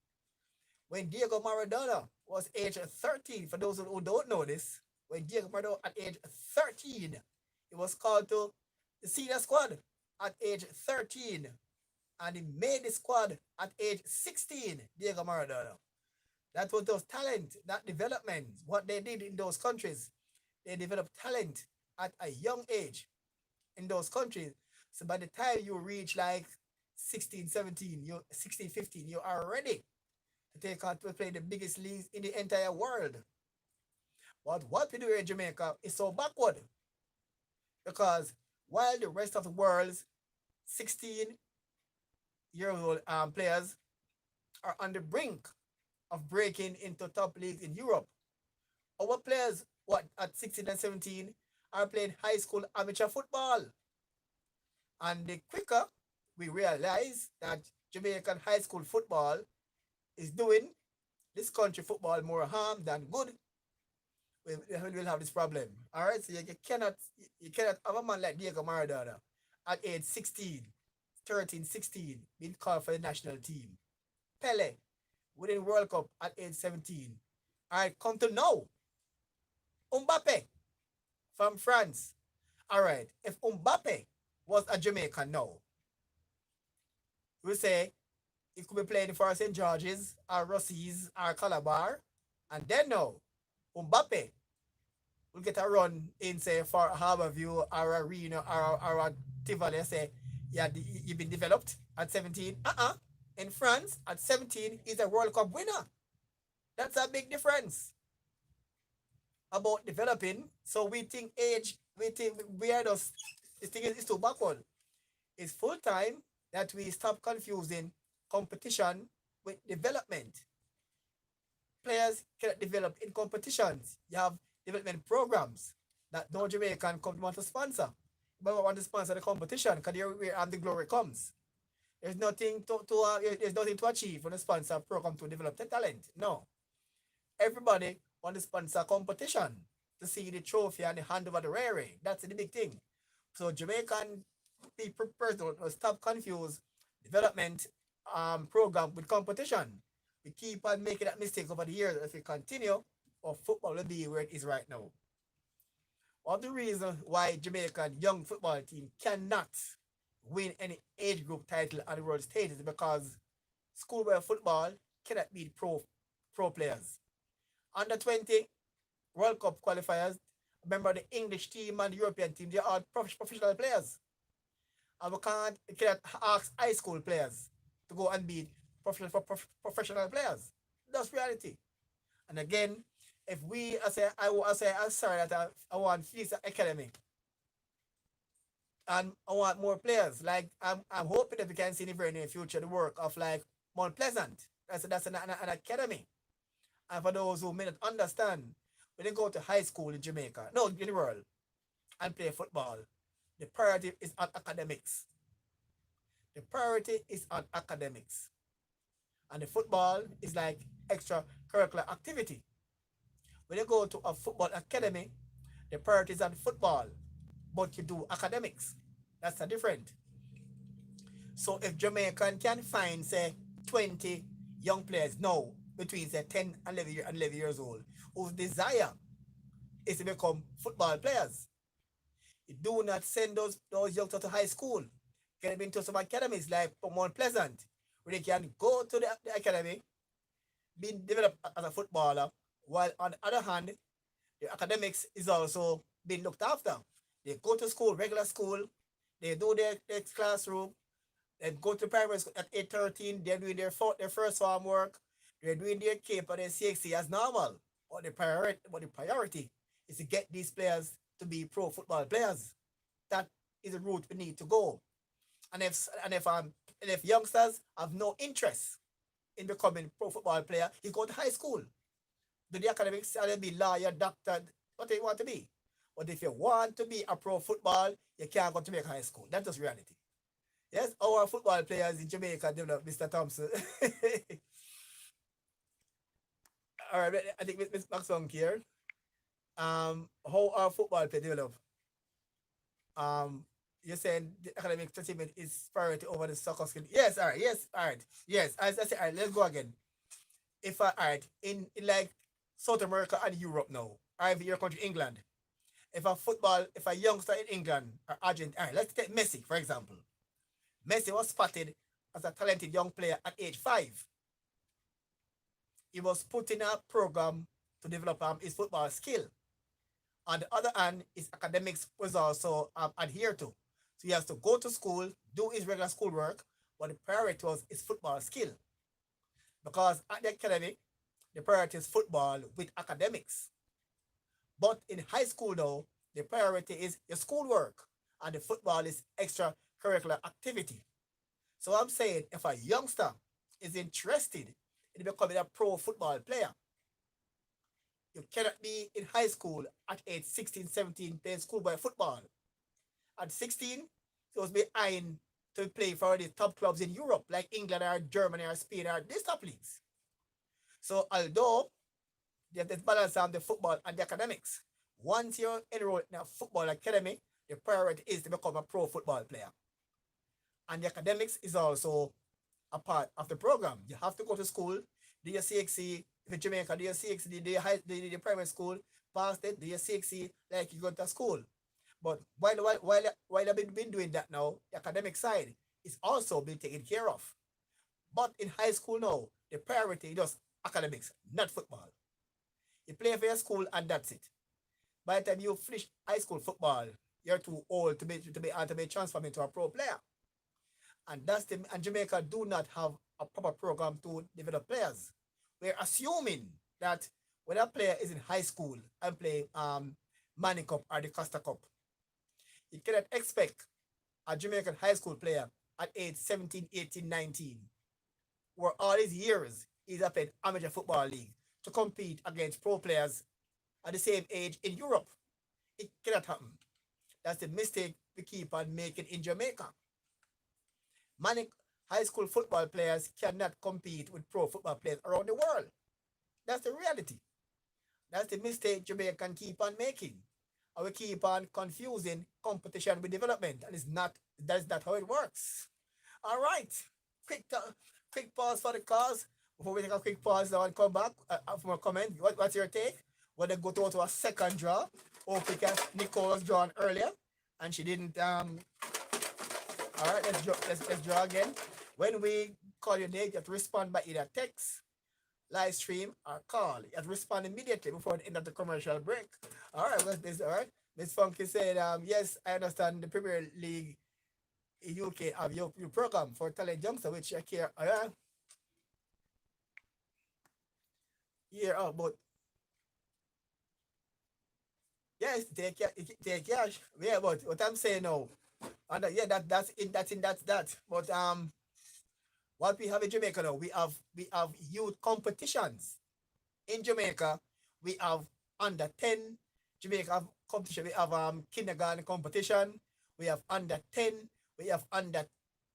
S2: When Diego Maradona was age 13, for those who don't know this, when Diego Maradona at age 13, he was called to the senior squad at age 13. And he made the squad at age 16, Diego Maradona. That was those talent, that development, what they did in those countries. They developed talent at a young age in those countries. So by the time you reach like 16, 17, 16, 15, you are ready to take on to play the biggest leagues in the entire world. But what we do here in Jamaica is so backward. Because while the rest of the world's 16-year-old players are on the brink of breaking into top leagues in Europe, our players at 16 and 17 are playing high school amateur football. And the quicker we realize that Jamaican high school football is doing this country football more harm than good, we'll have this problem. All right, so you cannot have a man like Diego Maradona at age 16, 13, 16 being called for the national team. Pele winning World Cup at age 17. All right, come to know Mbappe from France. All right, if Mbappe was a Jamaican now, we say he could be playing for St. George's or Rossies or Calabar, and then now Mbappe will get a run in, say, for Harborview or Arena or a Tivoli. Say, yeah, you've been developed at 17. In France, at 17, he's a World Cup winner. That's a big difference about developing. So we think we are just, this thing is too backward. It's full time that we stop confusing competition with development. Players cannot develop in competitions. You have development programs that no Jamaican company want to sponsor. But want to sponsor the competition because where the glory comes. There's nothing there's nothing to achieve when a sponsor program to develop the talent. No. Everybody want to sponsor competition to see the trophy and the hand over the rare. That's the big thing. So Jamaican people will stop confuse development program with competition. We keep on making that mistake over the years. If we continue, our football will be where it is right now. One of the reasons why Jamaican young football team cannot win any age group title on the world stage is because schoolboy football cannot beat pro players. Under 20 World Cup qualifiers, remember the English team and the European team, they are professional players. And we cannot ask high school players to go and beat professional players. That's reality. And again, if I'm sorry that I want Fleece Academy. And I want more players. Like I'm hoping that we can see in the very near future the work of like Mount Pleasant. That's an academy. And for those who may not understand, when they go to high school in Jamaica, no, in the world, and play football, the priority is on academics. The priority is on academics. And the football is like extracurricular activity. When you go to a football academy, the priority is on football, but you do academics. That's a different. So if Jamaican can find, say, 20 young players now between, say, 10 and 11 years old, whose desire is to become football players, You do not send those youngsters to high school. Get them into some academies like Mount Pleasant, where they can go to the academy, being developed as a footballer, while on the other hand, the academics is also being looked after. They go to school, regular school, they do their classroom, they go to primary school at 8:13, they're doing their first farm work, they're doing their CAPE and their CXC as normal. But the priority is to get these players to be pro football players. That is the route we need to go. And if youngsters have no interest in becoming pro football player, you go to high school. Do the academics and be lawyer, doctor, what do you want to be? But if you want to be a pro football, you can't go to Jamaica high school. That's just reality. Yes, our football players in Jamaica develop, Mr. Thompson. All right, I think Ms. Maxwell here. How our football players develop? You're saying the academic achievement is priority over the soccer skill. Yes, all right, yes, all right. Yes, as I say, all right, let's go again. If all right, in like South America and Europe now, or even your country, England, if a youngster in England or Argentina, all right, let's take Messi, for example. Messi was spotted as a talented young player at age 5. He was put in a program to develop his football skill. On the other hand, his academics was also adhered to. So he has to go to school, do his regular schoolwork, but the priority was his football skill. Because at the academy, the priority is football with academics. But in high school now, the priority is your schoolwork, and the football is extracurricular activity. So I'm saying if a youngster is interested in becoming a pro football player, you cannot be in high school at age 16, 17 playing schoolboy football. At 16, you must be eyeing to play for the top clubs in Europe, like England or Germany or Spain or these top leagues. So although you have to balance on the football and the academics, once you're enrolled in a football academy, the priority is to become a pro football player. And the academics is also a part of the program. You have to go to school, do your CXC. If in Jamaica, do your CXC, do your primary school, pass it, do your CXC like you go to school. But while I've been doing that now, the academic side is also being taken care of. But in high school now, the priority is just academics, not football. You play for your school and that's it. By the time you finish high school football, you're too old to be transformed into a pro player. And Jamaica do not have a proper program to develop players. We're assuming that when a player is in high school and playing Manning Cup or the Costa Cup, you cannot expect a Jamaican high school player at age 17, 18, 19, where all his years he's played amateur football league, to compete against pro players at the same age in Europe. It cannot happen. That's the mistake we keep on making in Jamaica. High school football players cannot compete with pro football players around the world. That's the reality. That's the mistake Jamaica can keep on making. And we keep on confusing competition with development. And that's not how it works. All right. Quick pause for the cause. Before we take a quick pause now and come back for a comment. What's your take? We're going to go to a second draw. Hopefully Nicole was drawn earlier and she didn't. All right, let's draw again. When we call your name, you have to respond by either text, live stream, or call. You have to respond immediately before the end of the commercial break. All right, all right. Miss Funky said, yes, I understand the Premier League in UK have your program for talent youngster, which I care. Yeah, but yes, take cash. Yeah, but what I'm saying now, and yeah, that's that. But what we have in Jamaica now, we have youth competitions. In Jamaica, we have under 10. Jamaica have competition. We have kindergarten competition. We have under 10. We have under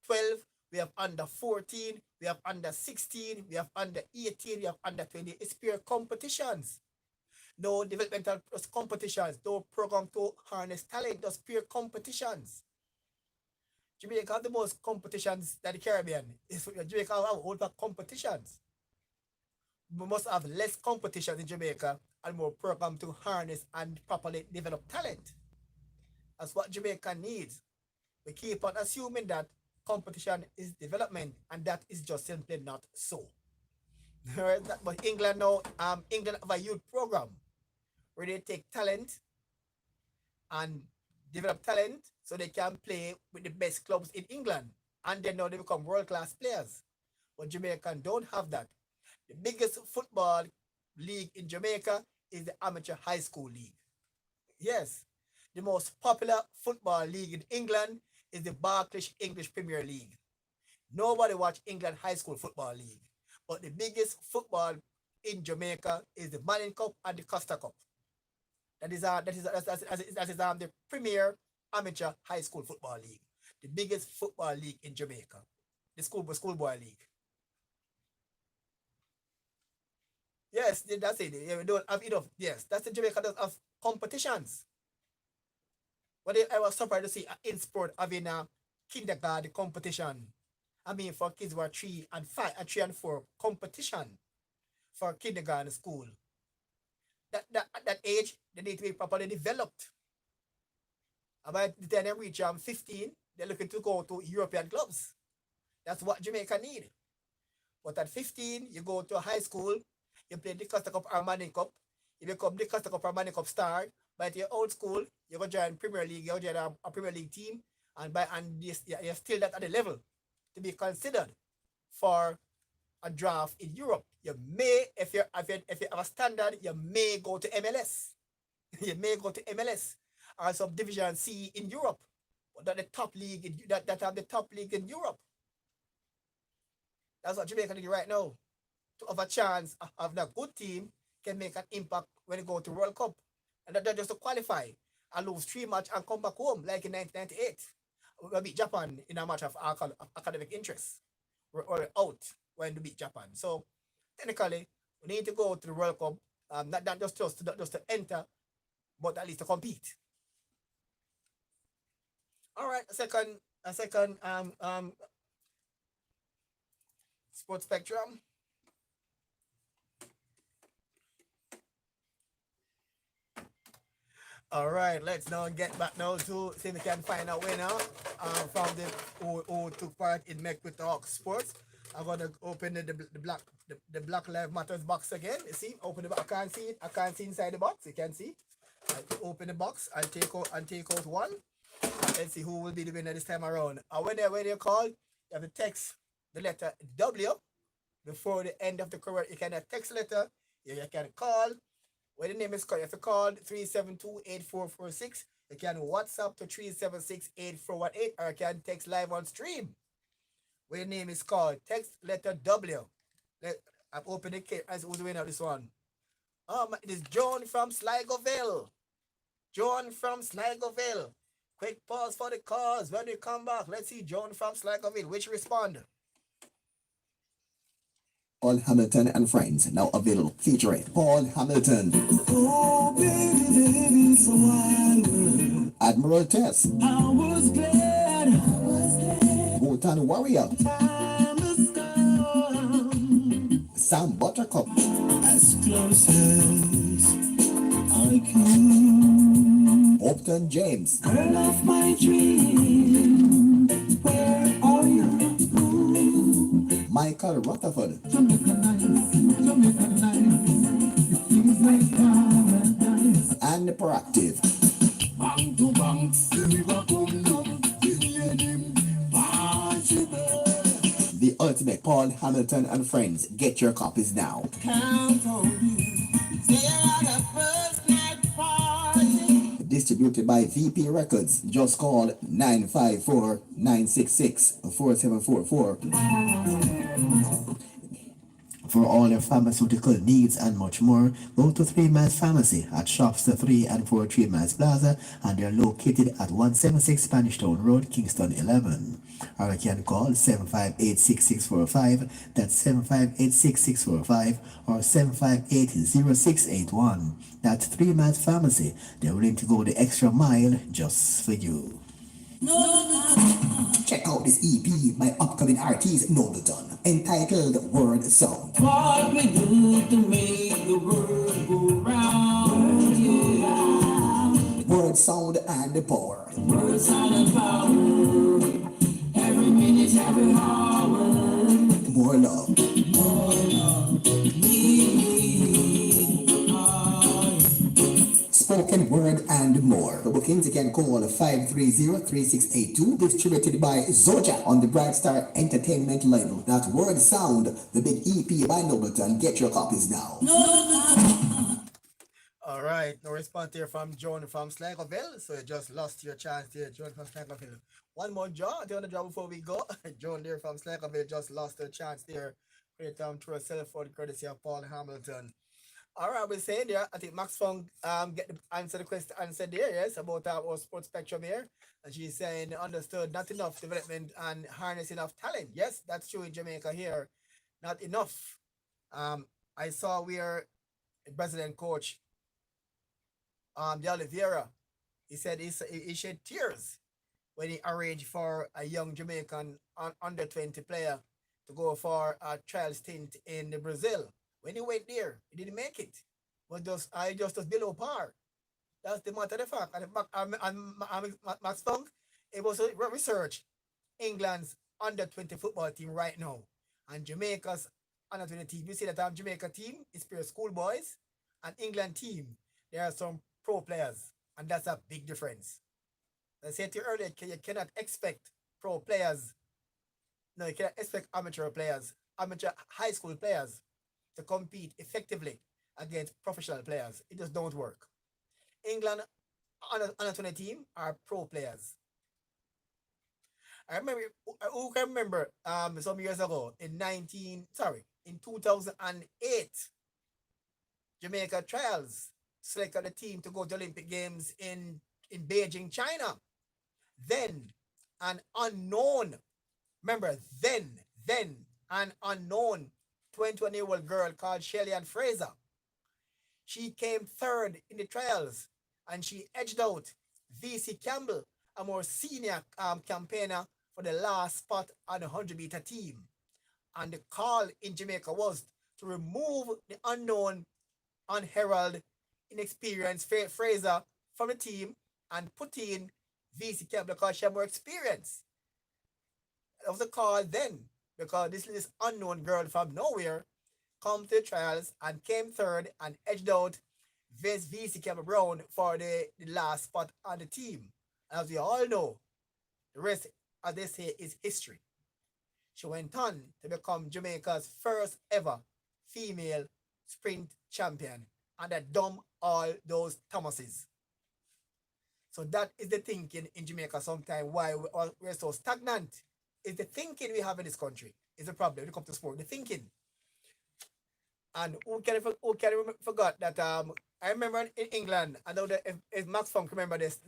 S2: 12. We have under 14. We have under 16. We have under 18. We have under 20. It's pure competitions. No developmental competitions. No program to harness talent. Just pure competitions. Jamaica have the most competitions than the Caribbean. Jamaica have older competitions. We must have less competition in Jamaica and more program to harness and properly develop talent. That's what Jamaica needs. We keep on assuming that competition is development, and that is just simply not so. But England now, England have a youth program where they take talent and develop talent so they can play with the best clubs in England, and then now they become world-class players. But Jamaican don't have that. The biggest football league in Jamaica is the amateur high school league. Yes, the most popular football league in England is the Barclays English Premier League. Nobody watch England high school football league. But the biggest football in Jamaica is the Molynes Cup and the Costa Cup. That is the premier amateur high school football league. The biggest football league in Jamaica. The schoolboy league. Yes, that's it. Yeah, we don't have enough. Yes, that's the Jamaica does have competitions. But I was surprised to see in sport having a kindergarten competition. I mean, for kids who are 3 and 5 and 3 and 4 competition for kindergarten school. At that age, they need to be properly developed. And by the time they reach 15, they're looking to go to European clubs. That's what Jamaica need. But at 15, you go to a high school, you play the Costa Cup or Molynes Cup, you become the Costa Cup or Molynes Cup star. By your old school, you go join Premier League, you go join a Premier League team, and you're still not at the level to be considered for a draft in Europe. You may, if you have a standard, you may go to MLS. You may go to MLS or some Division C in Europe, but not the top league that have the top league in Europe. That's what Jamaica need right now. To have a chance of a good team can make an impact when you go to World Cup. And that just to qualify and lose 3 matches and come back home like in 1998. We beat Japan in a match of academic interest. We're out when we beat Japan. So technically, we need to go to the World Cup, not just to enter, but at least to compete. All right, a second sports spectrum. All right, let's now get back now to see if we can find a winner from the who took part in Make We Talk Sports. I'm gonna open the Black Lives Matters box again. You see, open the box. I can't see it. I can't see inside the box. You can see. Open the box and take out one. Let's see who will be the winner this time around. And when you call, you have to text the letter W before the end of the correct. You can text letter. You can call. When the name is called, you have to call 372-8446. You can WhatsApp to 376-8418, or you can text live on stream. When the name is called, text letter W. I've opened the case. Who's the winner of this one? It is Joan from Sligoville. Joan from Sligoville. Quick pause for the cause. When we come back, let's see Joan from Sligoville. Which respond?
S12: Paul Hamilton and Friends, now available, featuring Paul Hamilton. Oh, baby, it's a wild world. Admiral Tess. I was glad. Bhutan Warrior. Time has come. Sam Buttercup. As close as I can. Upton James. Girl of my dream, where are you? Michael Rutherford. And the Proactive. Bang to bang, the ultimate Paul Hamilton and Friends. Get your copies now. Count on you. Distributed by VP Records. Just call 954-966-4744. For all your pharmaceutical needs and much more, go to 3 Miles Pharmacy at Shops 3 and 4 3 Miles Plaza, and they're located at 176 Spanish Town Road, Kingston 11. Or you can call 758-6645, that's 758-6645, or 758-0681. That's 3 Miles Pharmacy. They're willing to go the extra mile just for you. Check out this EP by upcoming artist Nobleton, entitled Word Song. What we do to make the world go round, yeah. Word word, sound, and the power.
S3: Word, sound, and power. Every minute, every hour.
S12: More love.
S3: More love.
S12: Spoken word and more. For bookings, you can call 530-3682. Distributed by Zoja on the Bright Star Entertainment label. That's Word Sound, the big EP by Nobleton. Get your copies now.
S2: All right, no response here from Joan from Sligoville. So you just lost your chance there, Joan from Sligoville. One more job, the other job before we go. Joan there from Sligoville just lost her chance there. Great to herself for the courtesy of Paul Hamilton. All right, we're saying there, I think Max Fung get the answer the question answer there, yes, about our sports spectrum here. And she's saying understood not enough development and harnessing of talent. Yes, that's true in Jamaica here. Not enough. I saw where president coach the Oliveira, he said he shed tears when he arranged for a young Jamaican under 20 player to go for a trial stint in Brazil. When he went there, he didn't make it. But just was below par. That's the matter of the fact. And Max Funk, it was research England's under 20 football team right now. And Jamaica's under 20 team. You see that Jamaica team is pure schoolboys. And England team, there are some pro players. And that's a big difference. I said to you earlier, you cannot expect pro players. No, you cannot expect amateur players, amateur high school players to compete effectively against professional players. It just don't work. England under 20 team are pro players. I remember who can remember some years ago in 2008 Jamaica trials selected a team to go to Olympic Games in Beijing, China. Then an unknown, remember then an unknown 21-year-old girl called Shelly-Ann Fraser. She came third in the trials and she edged out V.C. Campbell, a more senior campaigner for the last spot on the 100-meter team. And the call in Jamaica was to remove the unknown, unheralded, inexperienced Fraser from the team and put in V.C. Campbell because she had more experience. That was the call then, because this unknown girl from nowhere come to the trials and came third and edged out V.C. Campbell Brown for the last spot on the team. As we all know, the rest, as they say, is history. She went on to become Jamaica's first ever female sprint champion and that dumb all those Thomases. So that is the thinking in Jamaica sometimes why we're so stagnant. It's the thinking we have in this country is the problem when it comes to sport, the thinking. And who can forgot that I remember in England, I know that if Max Funk remember this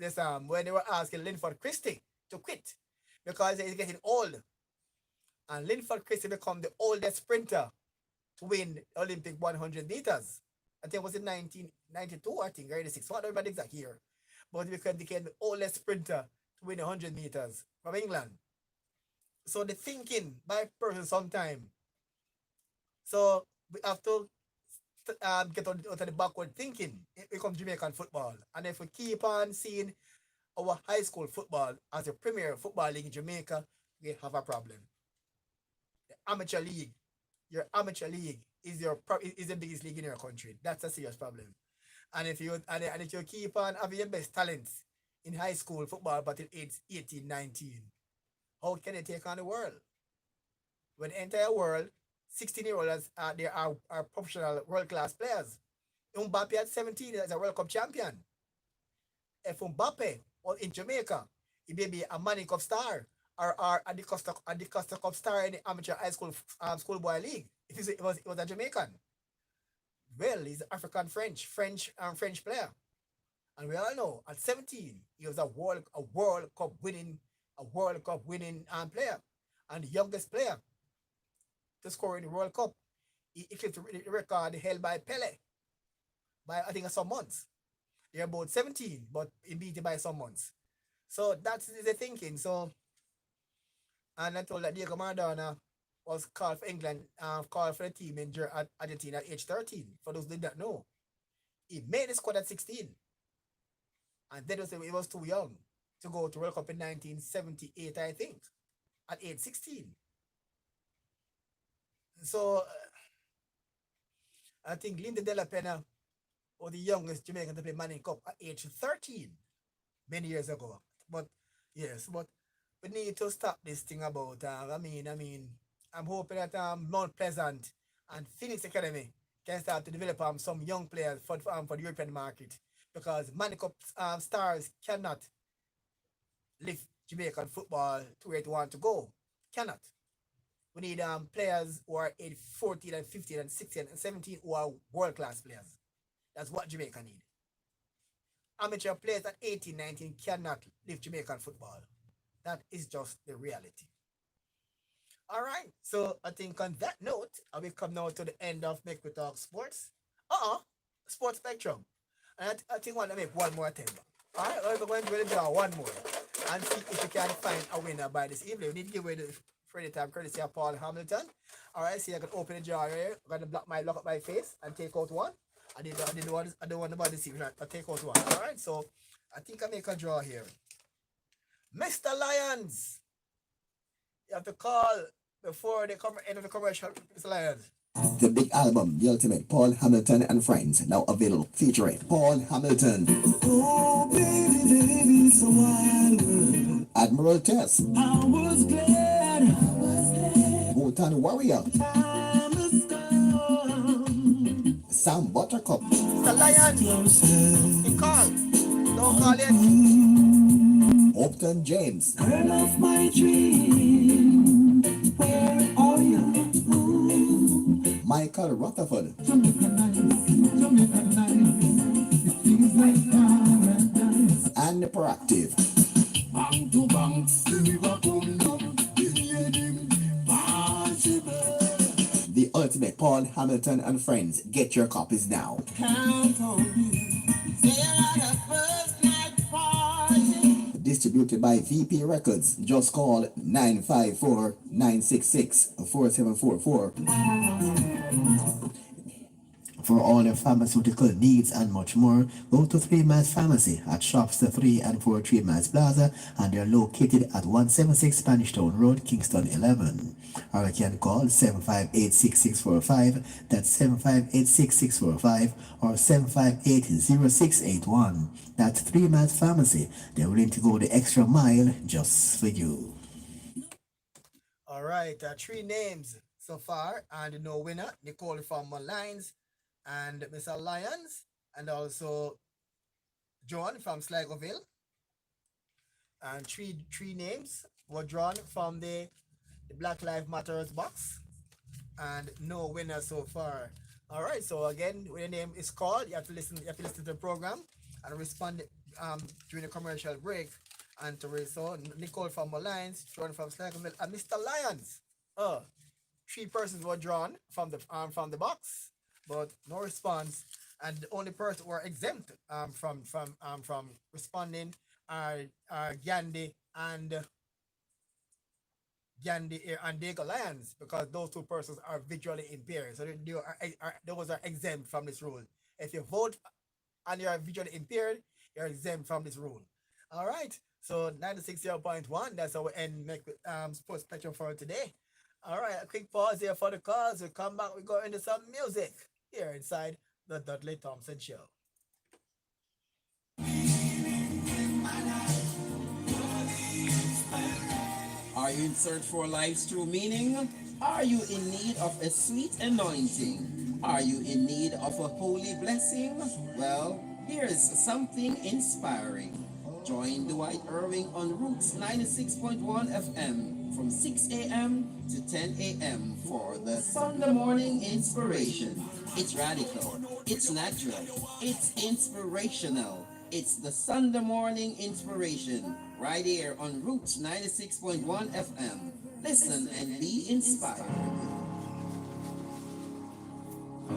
S2: when they were asking Linford Christie to quit because he's getting old. And Linford Christie become the oldest sprinter to win Olympic 100 meters. I think it was in 1992, I think, or 86, I don't remember the exact year. But he became the oldest sprinter to win 100 meters from England. So the thinking by person sometime. So we have to get out of the backward thinking. It becomes Jamaican football. And if we keep on seeing our high school football as the premier football league in Jamaica, we have a problem. The amateur league, your amateur league is the biggest league in your country. That's a serious problem. And if you keep on having your best talents in high school football but at age 18, 19, how can they take on the world? When the entire world, 16-year-olds there are professional world-class players. Mbappe at 17 is a World Cup champion. If Mbappe was in Jamaica, he may be a Manny Cup star or a the Costa Cup star in the amateur high school schoolboy league. If it was a Jamaican. Well, he's African French player. And we all know at 17, he was a World Cup winning player and the youngest player to score in the World Cup. He eclipsed the record held by Pele by I think some months. They're about 17, but he beat it by some months. So that's the thinking. So, and I told that Diego Maradona was called for England, called for the team in Argentina at age 13. For those who did not know, he made the squad at 16. And then he was too young to go to World Cup in 1978, I think, at age 16. So I think Linda De La Pena was the youngest Jamaican to play Manning Cup at age 13 many years ago. But yes, but we need to stop this thing about. I'm hoping that Mount Pleasant and Phoenix Academy can start to develop some young players for the European market, because Manning Cup stars cannot lift Jamaican football to where it want to go. Cannot. We need players who are age 14 and 15 and 16 and 17 who are world-class players. That's what Jamaica need. Amateur players at 18, 19 cannot lift Jamaican football. That is just the reality. All right. So I think on that note, I will come now to the end of Make We Talk Sports. Sports Spectrum. And I think I want to make one more thing. All right. We're going to draw one more and see if we can find a winner by this evening. We need to give away the Friday time courtesy of Paul Hamilton. All right. See, I can open the jar here. I'm going to lock up my face and take out one. I don't want nobody to see. I take out one. All right. So I think I make a draw here. Mr. Lyons, you have to call before the end of the commercial, Mr. Lyons.
S12: The big album, The Ultimate, Paul Hamilton and Friends, now available, featuring Paul Hamilton. Oh, baby, baby, so wild. Admiral Tess. I was glad. Wotan Warrior. Sam Buttercup.
S2: Mr. Lyons, he called. Don't call it.
S12: Upton James.
S3: Girl of my dream, where are you?
S12: Michael Rutherford. And Proactive.
S3: Bang to bang,
S12: The Ultimate, Paul Hamilton and Friends. Get your copies now.
S3: count on you.
S12: Distributed by VP Records. Just call 954-966-4744 for all your pharmaceutical needs and much more. Go to 3 Miles Pharmacy at shops 3 and 4 3 Miles Plaza, and they're located at 176 Spanish Town Road, Kingston 11. Or you can call 758-6645, that's 758-6645, or 758-0681. That's 3 Miles Pharmacy. They're willing to go the extra mile just for you.
S2: All right, 3 names so far, and no winner. Nicole from Molynes, and Mr. Lyons, and also Joan from Sligoville. And three names were drawn from the Black Lives Matters box, and no winner so far. All right, so again, when your name is called, you have to listen to the program and respond during the commercial break. And so Nicole from Molynes, Joan from Sligoville, and Mr. Lyons. 3 persons were drawn from the box, but no response. And the only person who are exempt from responding are Gandhi and Diego Lyons, because those 2 persons are visually impaired. So those are exempt from this rule. If you vote and you are visually impaired, you're exempt from this rule. All right. So 96.1, that's our end Sports Spectrum for today. All right, a quick pause here for the calls. We'll come back, we go into some music here inside the Dudley Thompson Show.
S11: Are you in search for life's true meaning? Are you in need of a sweet anointing? Are you in need of a holy blessing? Well, here's something inspiring. Join Dwight Irving on Roots 96.1 FM from 6 a.m. to 10 a.m. for the Sunday morning inspiration. It's radical, it's natural, it's inspirational. It's the Sunday morning inspiration right here on Roots 96.1 FM. Listen and be inspired.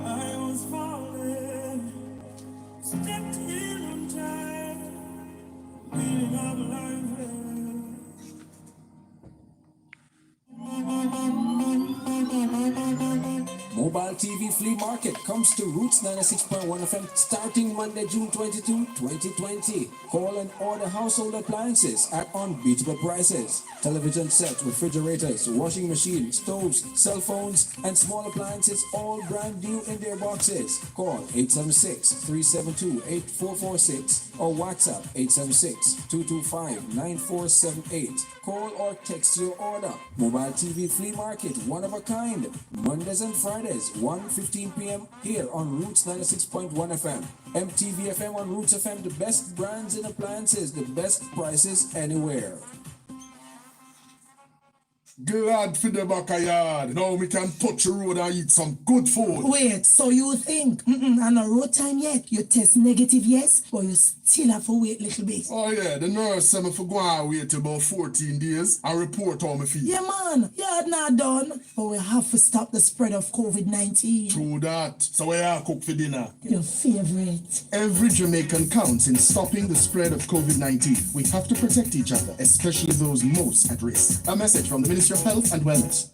S3: I was falling, stepped in on time, leading up life.
S10: Mobile MTV Flea Market comes to Roots 96.1 FM starting Monday, June 22, 2020. Call and order household appliances at unbeatable prices. Television sets, refrigerators, washing machines, stoves, cell phones, and small appliances all brand new in their boxes. Call 876-372-8446 or WhatsApp 876-225-9478. Call or text your order. Mobile TV Flea Market, one of a kind. Mondays and Fridays, 1:15 p.m. here on Roots 96.1 FM. MTV FM on Roots FM, the best brands in appliances, the best prices anywhere.
S13: Glad for the backyard. Now we can touch the road and eat some good food.
S14: Wait, so you think, and no road time yet? You test negative, yes, but you still have to wait a little bit.
S13: Oh yeah, the nurse said me for go and wait about 14 days and report how me feel.
S14: Yeah man, you're not done. But we have to stop the spread of COVID-19.
S13: True that. So where you cook for dinner?
S14: Your favorite.
S13: Every Jamaican counts in stopping the spread of COVID-19. We have to protect each other, especially those most at risk. A message from the Ministry of Health and Wellness.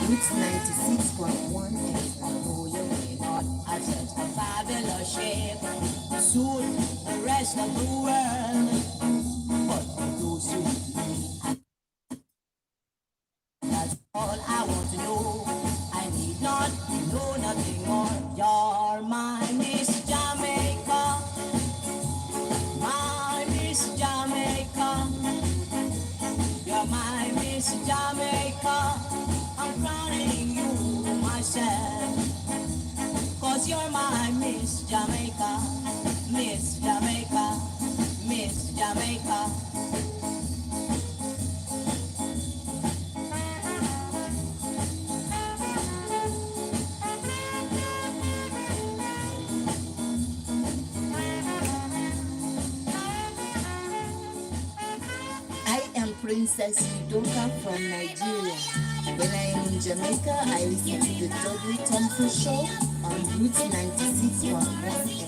S15: Roots 96.1 FM.
S3: Oh, you may not have such a fabulous shape. Soon the rest of the world, but for those who need, that's all I want to know. I need not know nothing more. You're my Miss Jamaica, my Miss Jamaica. You're my Miss Jamaica. I'm crowning you myself. 'Cause you're my Miss Jamaica, Miss Jamaica, Miss Jamaica.
S15: I am Princess Udoka from Nigeria. When I am in Jamaica, I listen to the Dudley Thompson Show on Roots 96.1 FM.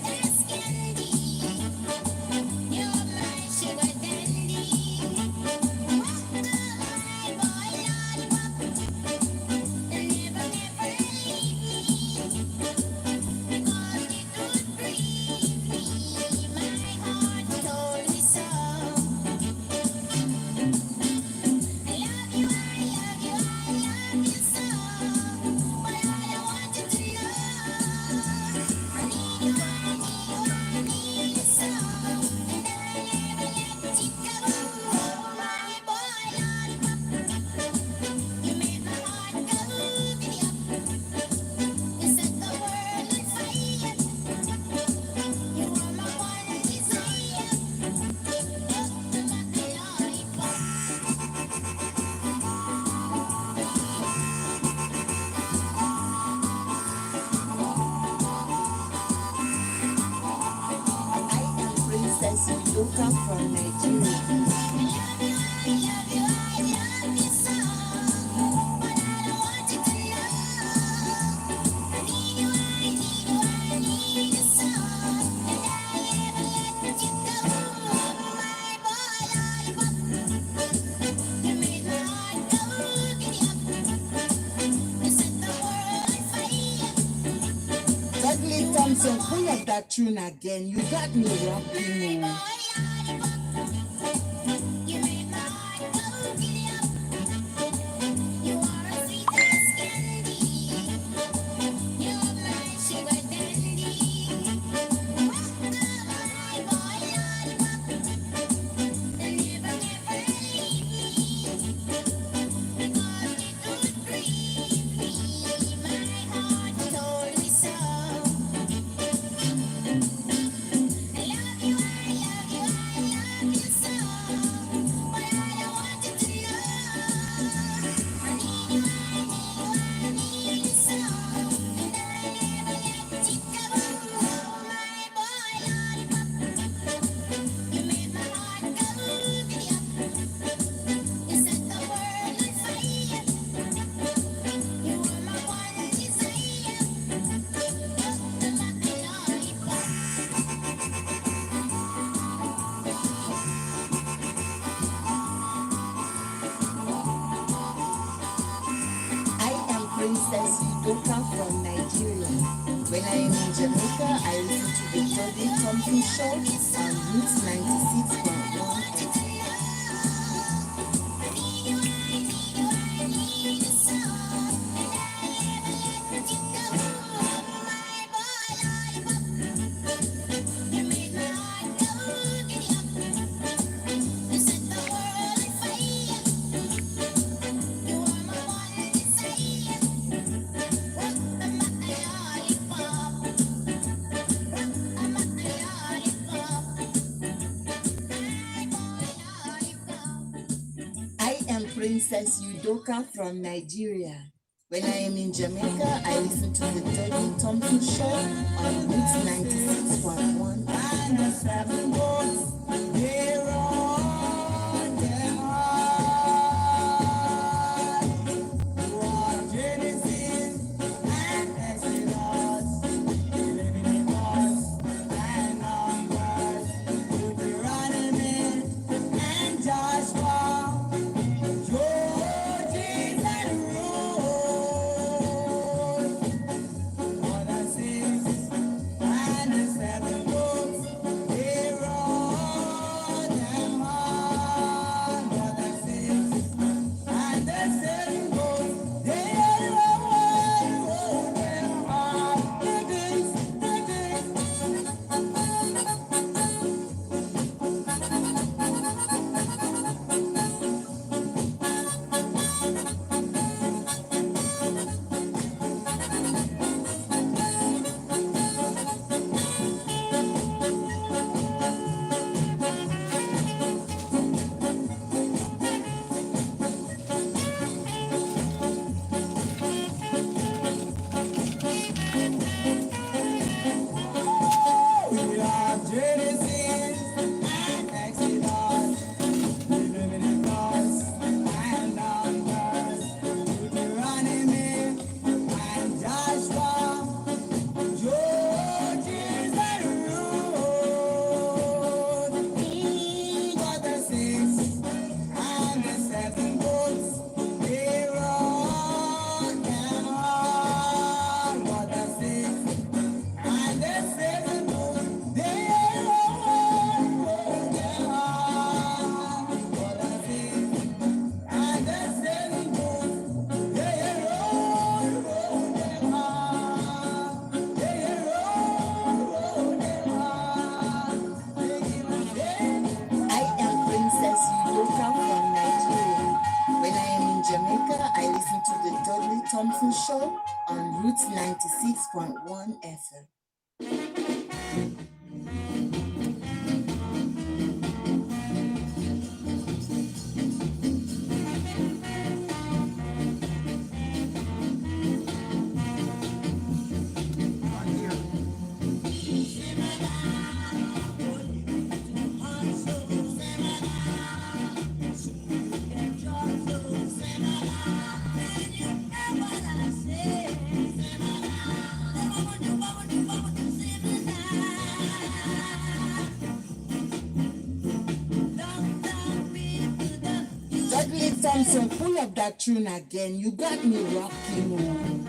S15: Udoka from Nigeria. Dudley Thompson, pull up that tune again. You got me rocking. Princess Udoka from Nigeria. When I am in Jamaica, I listen to the Dudley Thompson Show on Roots 96.1 FM. Princess Udoka from Nigeria. When I am in Jamaica, I listen to the Dudley Thompson Show on Roots 96.1. 96.1 FM. Dudley Thompson, pull up that tune again. You got me rocking on.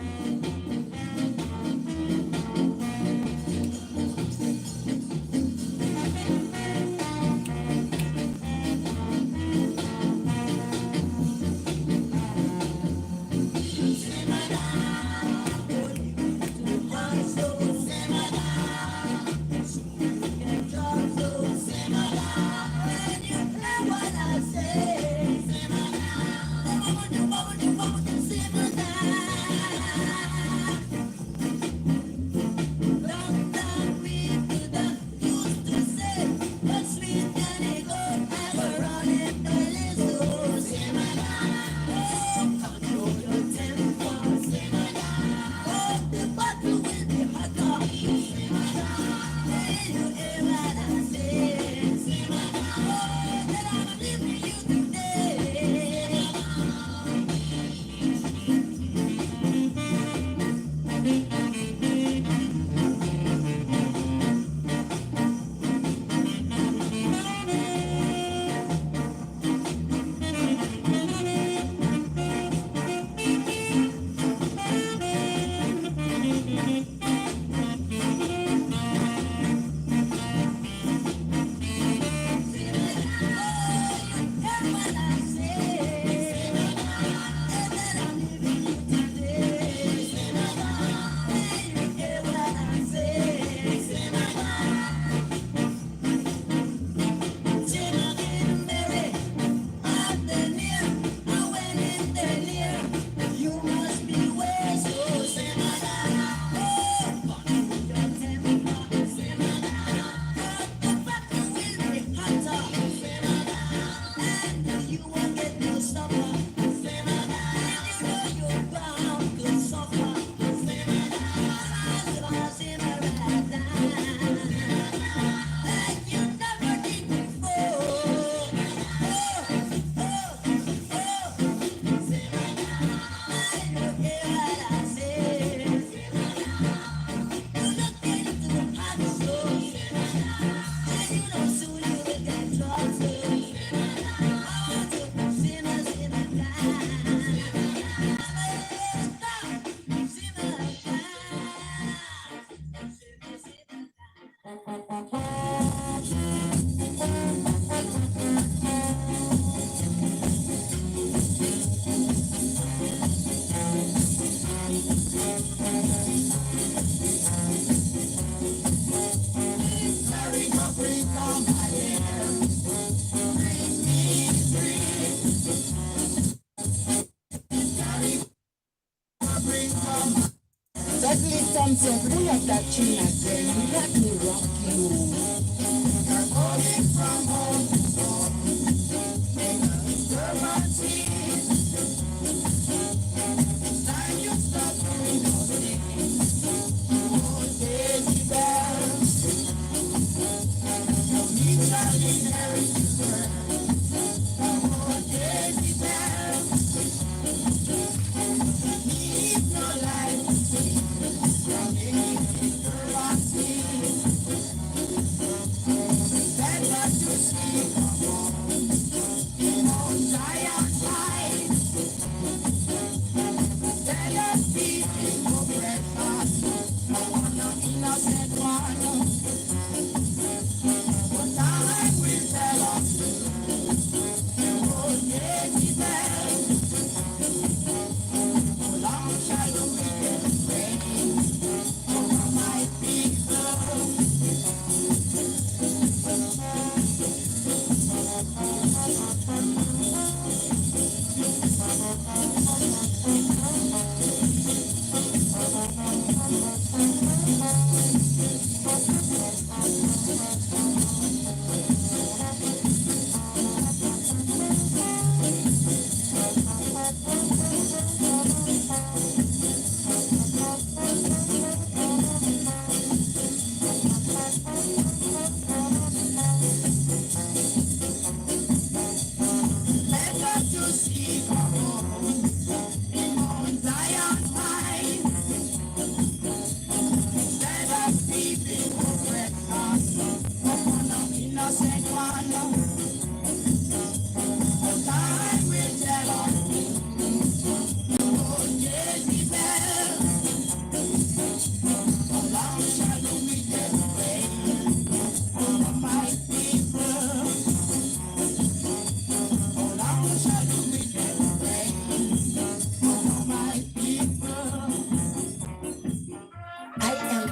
S15: Dudley Thompson, pull up that tune again. You got me rocking on. You're calling from home. You're my team. Time you stop doing all the things. Oh, Daisy Bell. No need to inherit the world. Oh, Daisy Bell. Need no life.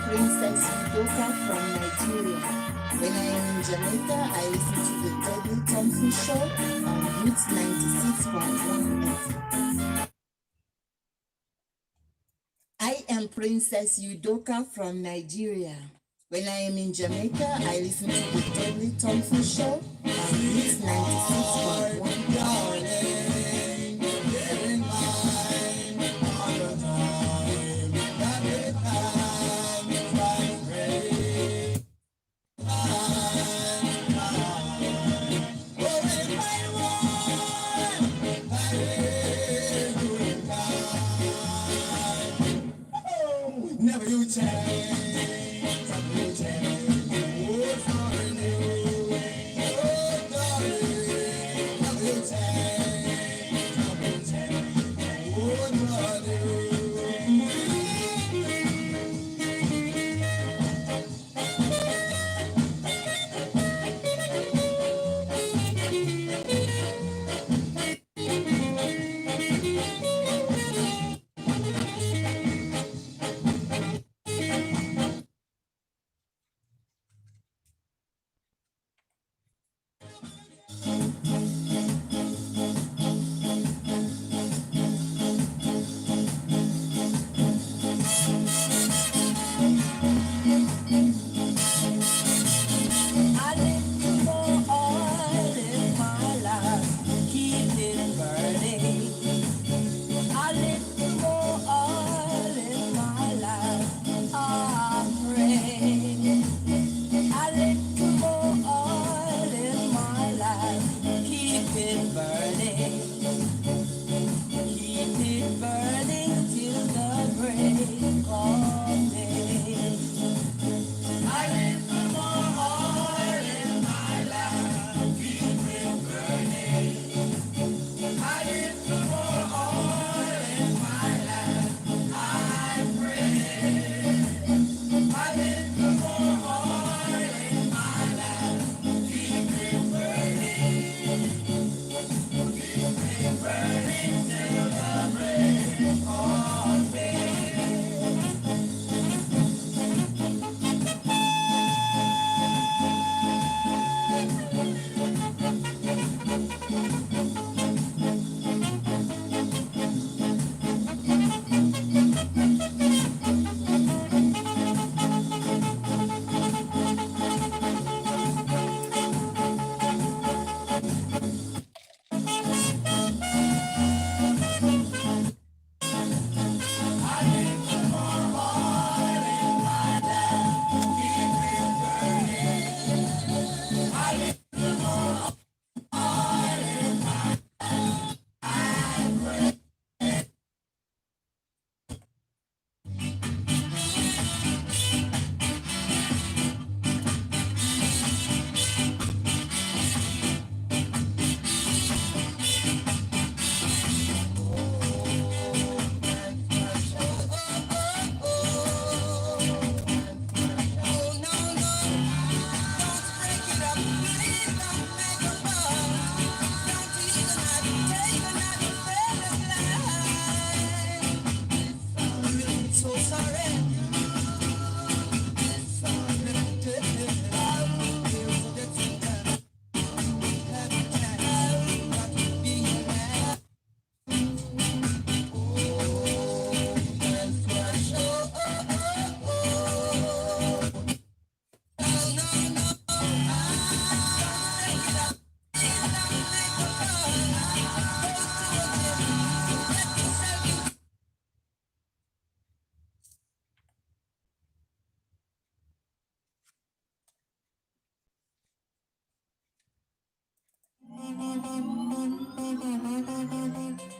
S15: Princess Udoka from Nigeria. When I am in Jamaica, I listen to the Dudley Thompson Show on Roots 96.1 FM. I am Princess Udoka from Nigeria. When I am in Jamaica, I listen to the Dudley Thompson Show on Roots 96.1 FM.
S3: Never you change.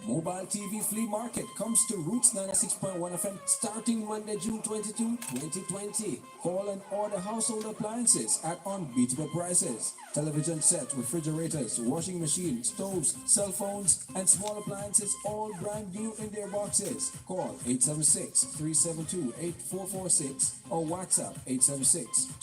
S10: Mobile TV Flea Market comes to Roots 96.1 FM starting Monday, June 22, 2020. Call and order household appliances at unbeatable prices. Television sets, refrigerators, washing machines, stoves, cell phones, and small appliances all brand new in their boxes. Call 876-372-8446 or WhatsApp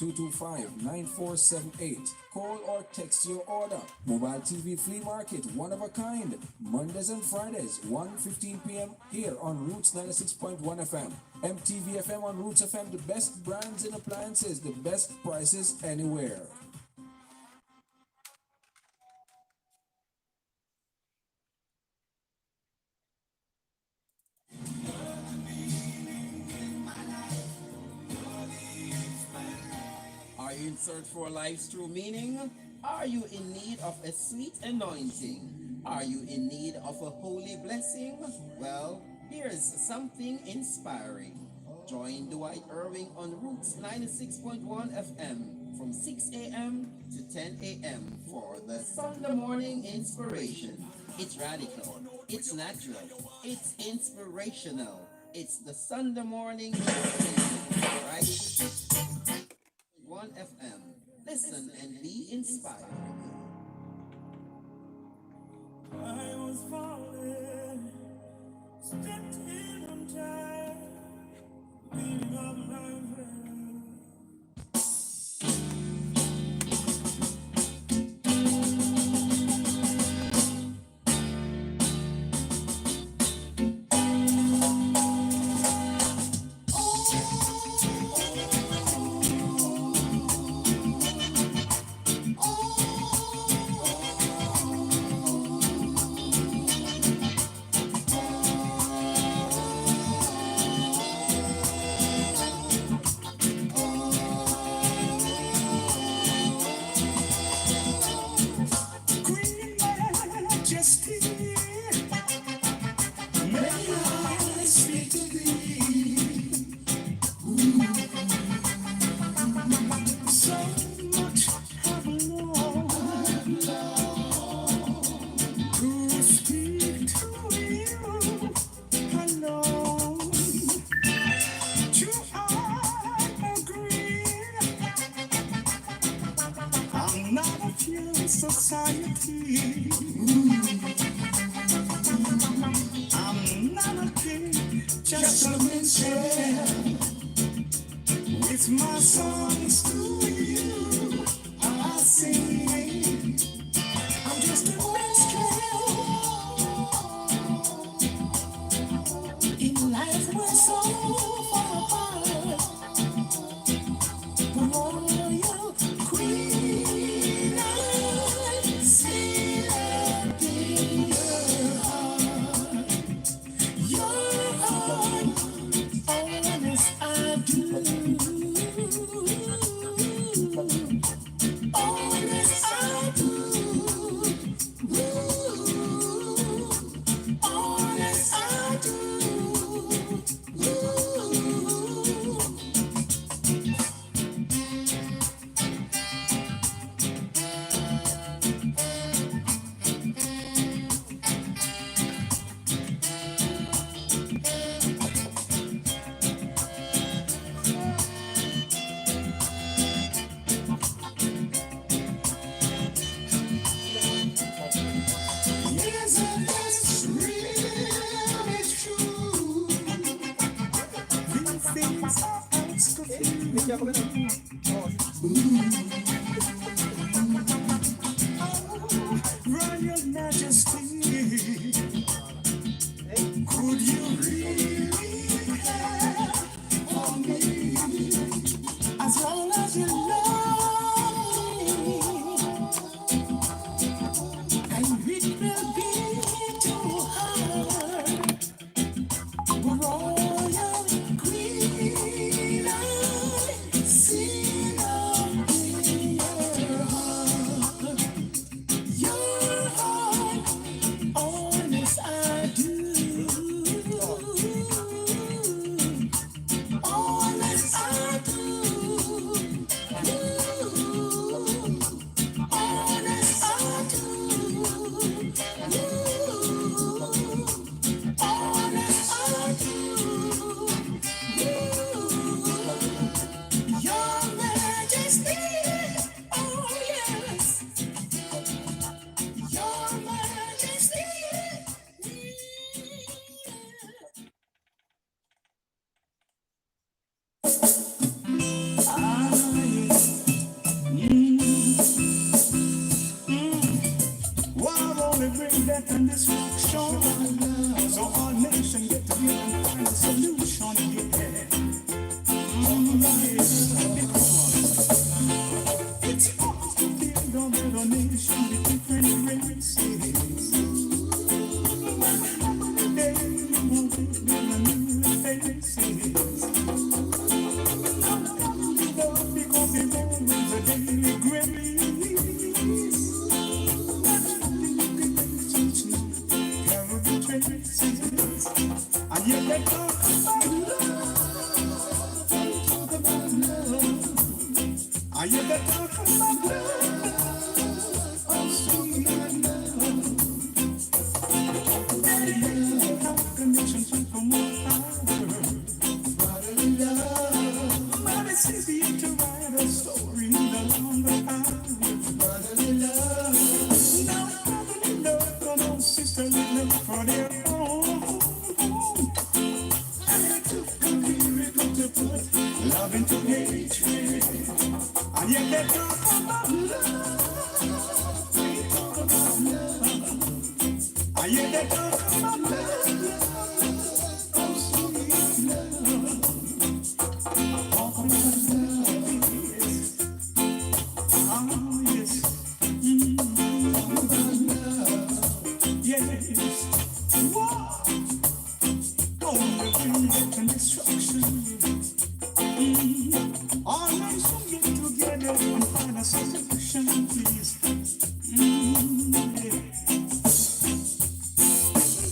S10: 876-225-9478. Call or text your order. Mobile TV Flea Market, one of a kind. Mondays and Fridays, 1:15 p.m. here on Roots 96.1 FM. MTV FM on Roots FM, the best brands in appliances, the best prices anywhere.
S11: Are you in search for life's true meaning? Are you in need of a sweet anointing? Are you in need of a holy blessing? Well, here's something inspiring. Join Dwight Irving on Roots 96.1 FM from 6 a.m. to 10 a.m. for the Sunday morning inspiration. It's radical, it's natural, it's inspirational. It's the Sunday morning inspiration, right? 1 FM. Listen and be inspired.
S3: I was falling, stepped in on time, leaning on my way. Society. I'm not a king, just a minstrel. With my songs to you, I sing. I'm just a minstrel. In life we're so far apart. Royal Queen, Royal Majesty, could you really care for me? As long as you love me, and it will be too hard. Royal Queen, I see no It's hard to build a better nation with different races. When every day you won't think there are new faces. Love because there's always a daily grace. That's something you can teach now. Carry the traces. And yet they talk about love. They talk about love. And yet they talk about love. Oh, sweet love. How connections from one power. Brotherly love. But it's easier to write a story the longer hour. Brotherly love. Now brotherly love, come on, sisterly love for their own. And it took a miracle to put love into hatred. And yet they talk about love. They talk about love. And yet they talk about love. Oh, sweet love. Talk about love, yes. Ah, yes. Talk about love. Yes. Whoa. Only bring death and destruction. All nations get together and find a solution, please.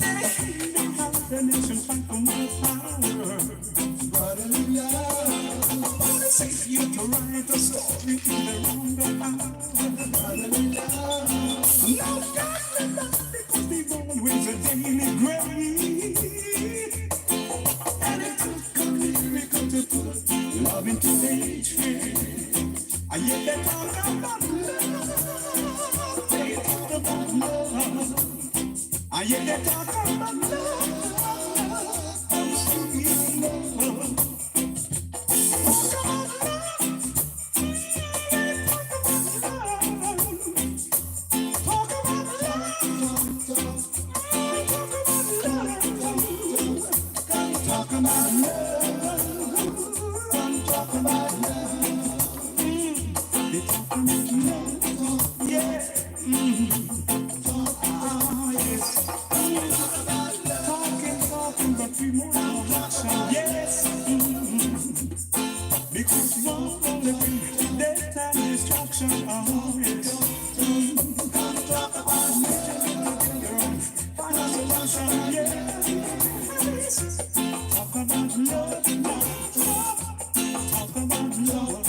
S3: Yeah. They don't have the nation fight for more power. Brotherly love. But it's easier to write a story in the longer hour. Brotherly love. No godly love because they've always a daily grace. And it took a miracle to put love into hatred. And yet they talk about love. They talk about love. And yet they talk about love. Oh, sweet love. Talk about love. They talk about love. Talk about love. Talk about love. Come talk about love. Come talk about love. They talk about love. Yeah. Ah, yes. Talking, but we more action. Yes. Because one only brings death and destruction. Oh, yes. Come talk about love. Find a solution. Yes. Talk about love. Talk about love. Talk about love.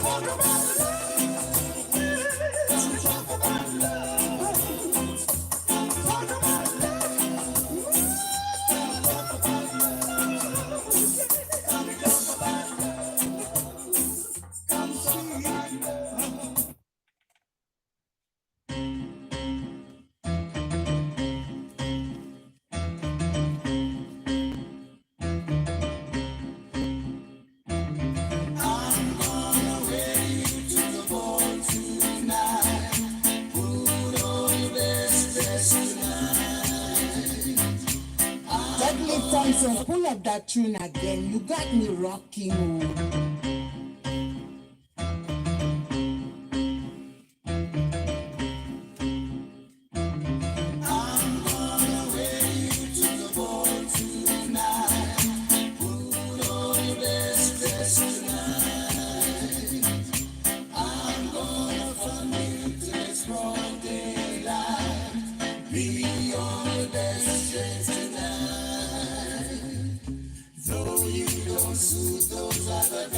S3: Talk about love. Talk about
S15: Dudley Thompson, pull up that tune again. You got me rocking.
S3: Though you don't suit those other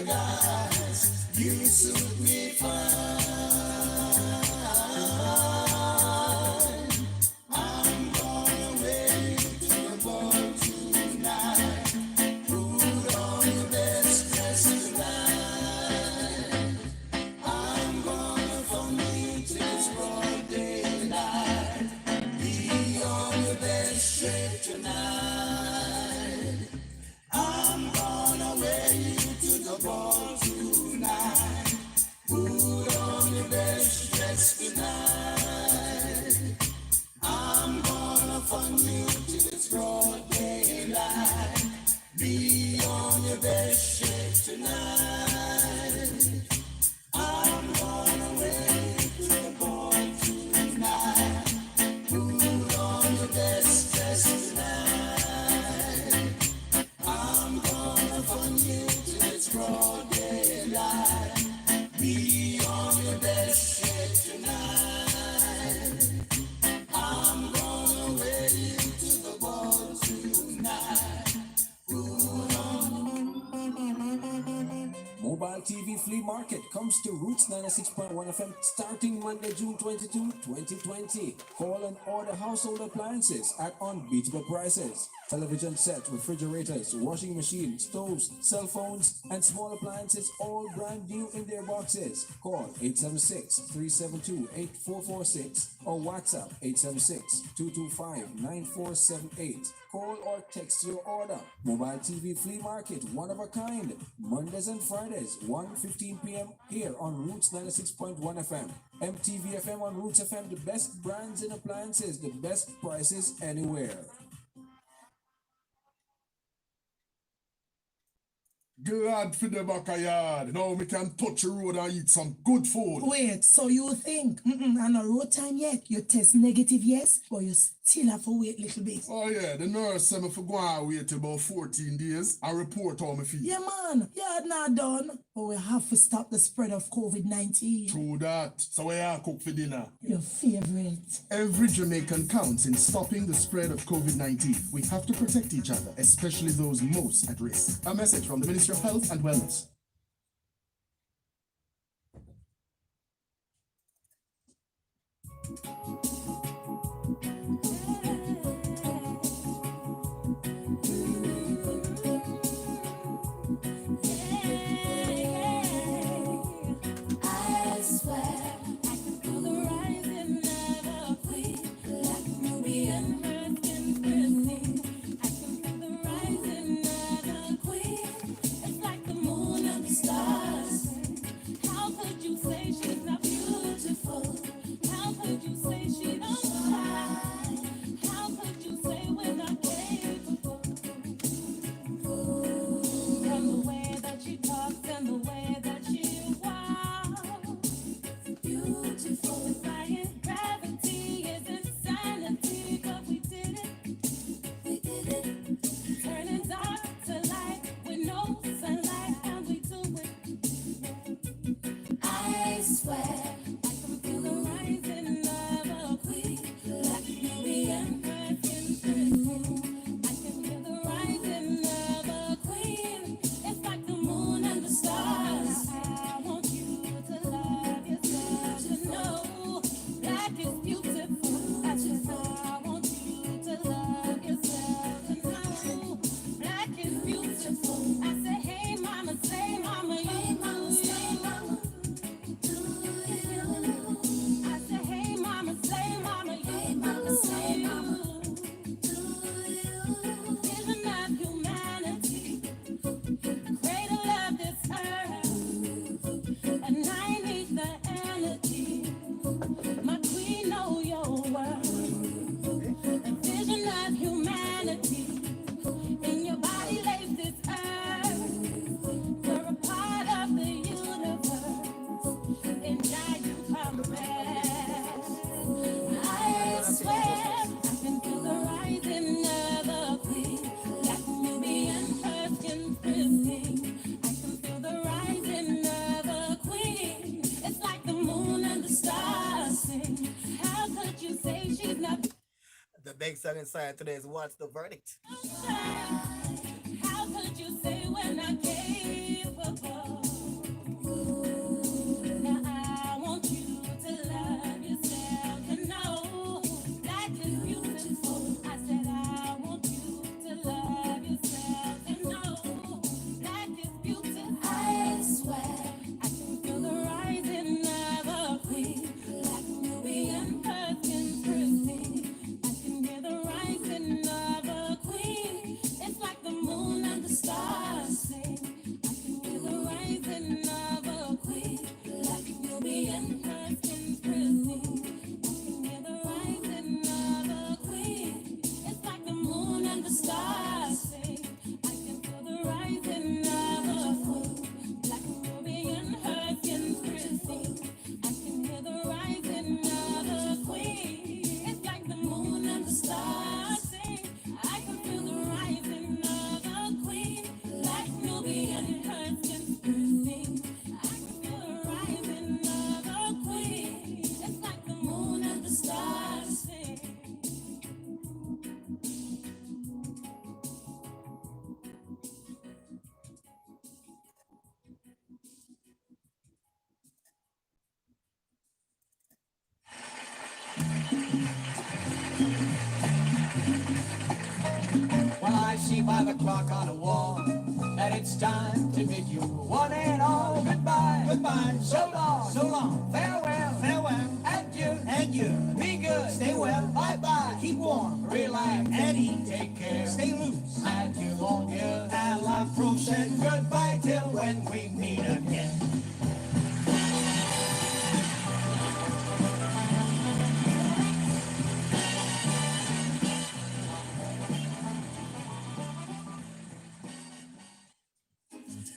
S3: guys, you suit me fine. I'm gonna wear you to the ball tonight. Put on your best dress tonight. I'm gonna fun you till it's broad daylight. Be on your best shape tonight. I'm gonna wear you to the ball tonight. Put on your best dress tonight. I'm gonna fun you till it's broad daylight. Be on your best shape tonight. I'm gonna wear you to the ball tonight. Put on your best dress tonight. I'm gonna fun you till it's broad daylight. Be on your best shape tonight. I'm gonna wear you to the ball tonight.
S10: Mobile TV Flea Market comes to Roots 96.1 FM starting Monday, June 22, 2020. Call and order household appliances at unbeatable prices. Television sets, refrigerators, washing machines, stoves, cell phones, and small appliances all brand new in their boxes. Call 876-372-8446 or WhatsApp 876-225-9478. Call or text your order. Mobile TV Flea Market, one of a kind. Mondays and Fridays, 1:15 p.m. here on Roots 96.1 FM. MTV FM on Roots FM, the best brands in appliances, the best prices anywhere.
S13: Glad for the backyard. Now we can touch the road and eat some good food.
S14: Wait, so you think, on a road time yet? You test negative, yes, but you still have to wait a little bit.
S13: Oh yeah, the nurse said me for go and wait till about 14 days and report how me feel.
S14: Yeah, man, you're not done. But we have to stop the spread of COVID-19.
S13: True that. So where you cook for dinner?
S14: Your favorite.
S13: Every Jamaican counts in stopping the spread of COVID-19. We have to protect each other, especially those most at risk. A message from the Ministry of Health and Wellness.
S3: I swear I can feel the rising of a queen, like a Nubian virgin birthing. I can feel the rising of a queen. It's like the moon and the stars. How could you say she's not beautiful? How could you say she don't shine? How could you say we're not capable? From the way that she talks and the way that she walks, beautiful. Defying gravity is insanity, but we did it. Turning dark to light with no sunlight, and we do it. I swear I can feel the rising of a queen, like Nubian virgin. I can feel the rising of a queen. It's like the moon and the stars. I want you to love yourself, to know black is beautiful. I want you to love yourself, to know black is beautiful. I say, hey mama, say mama, hey mama, say mama. I say, hey mama, say mama, hey mama, say mama. Vision of humanity, cradle of this earth, and I need the energy. My queen, know your worth. A vision of humanity, in your body lays this earth. You're a part of the universe. In God you come back. I swear I can feel the rising of a queen, like Nubian virgin thrifting. I can feel the rising of a queen. It's like the moon and the stars sing. How could you say she's not? The big song inside today is What's the Verdict? How could you say we're not capable? see by the clock on the wall that it's time to bid you one and all goodbye. Goodbye. So long. So long. Farewell. Farewell. Adieu. Adieu. Be good. Stay well. Bye bye. Keep warm. Relax. And eat. Take care. Stay loose. Adieu, mon Dieu. À la prochaine. Goodbye till when we meet again.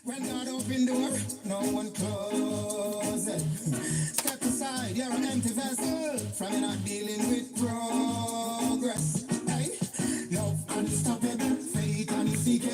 S16: When God open door, no one close it. Step aside, you're an empty vessel. From you're not dealing with progress. Hey, love unstoppable, faith unspeakable.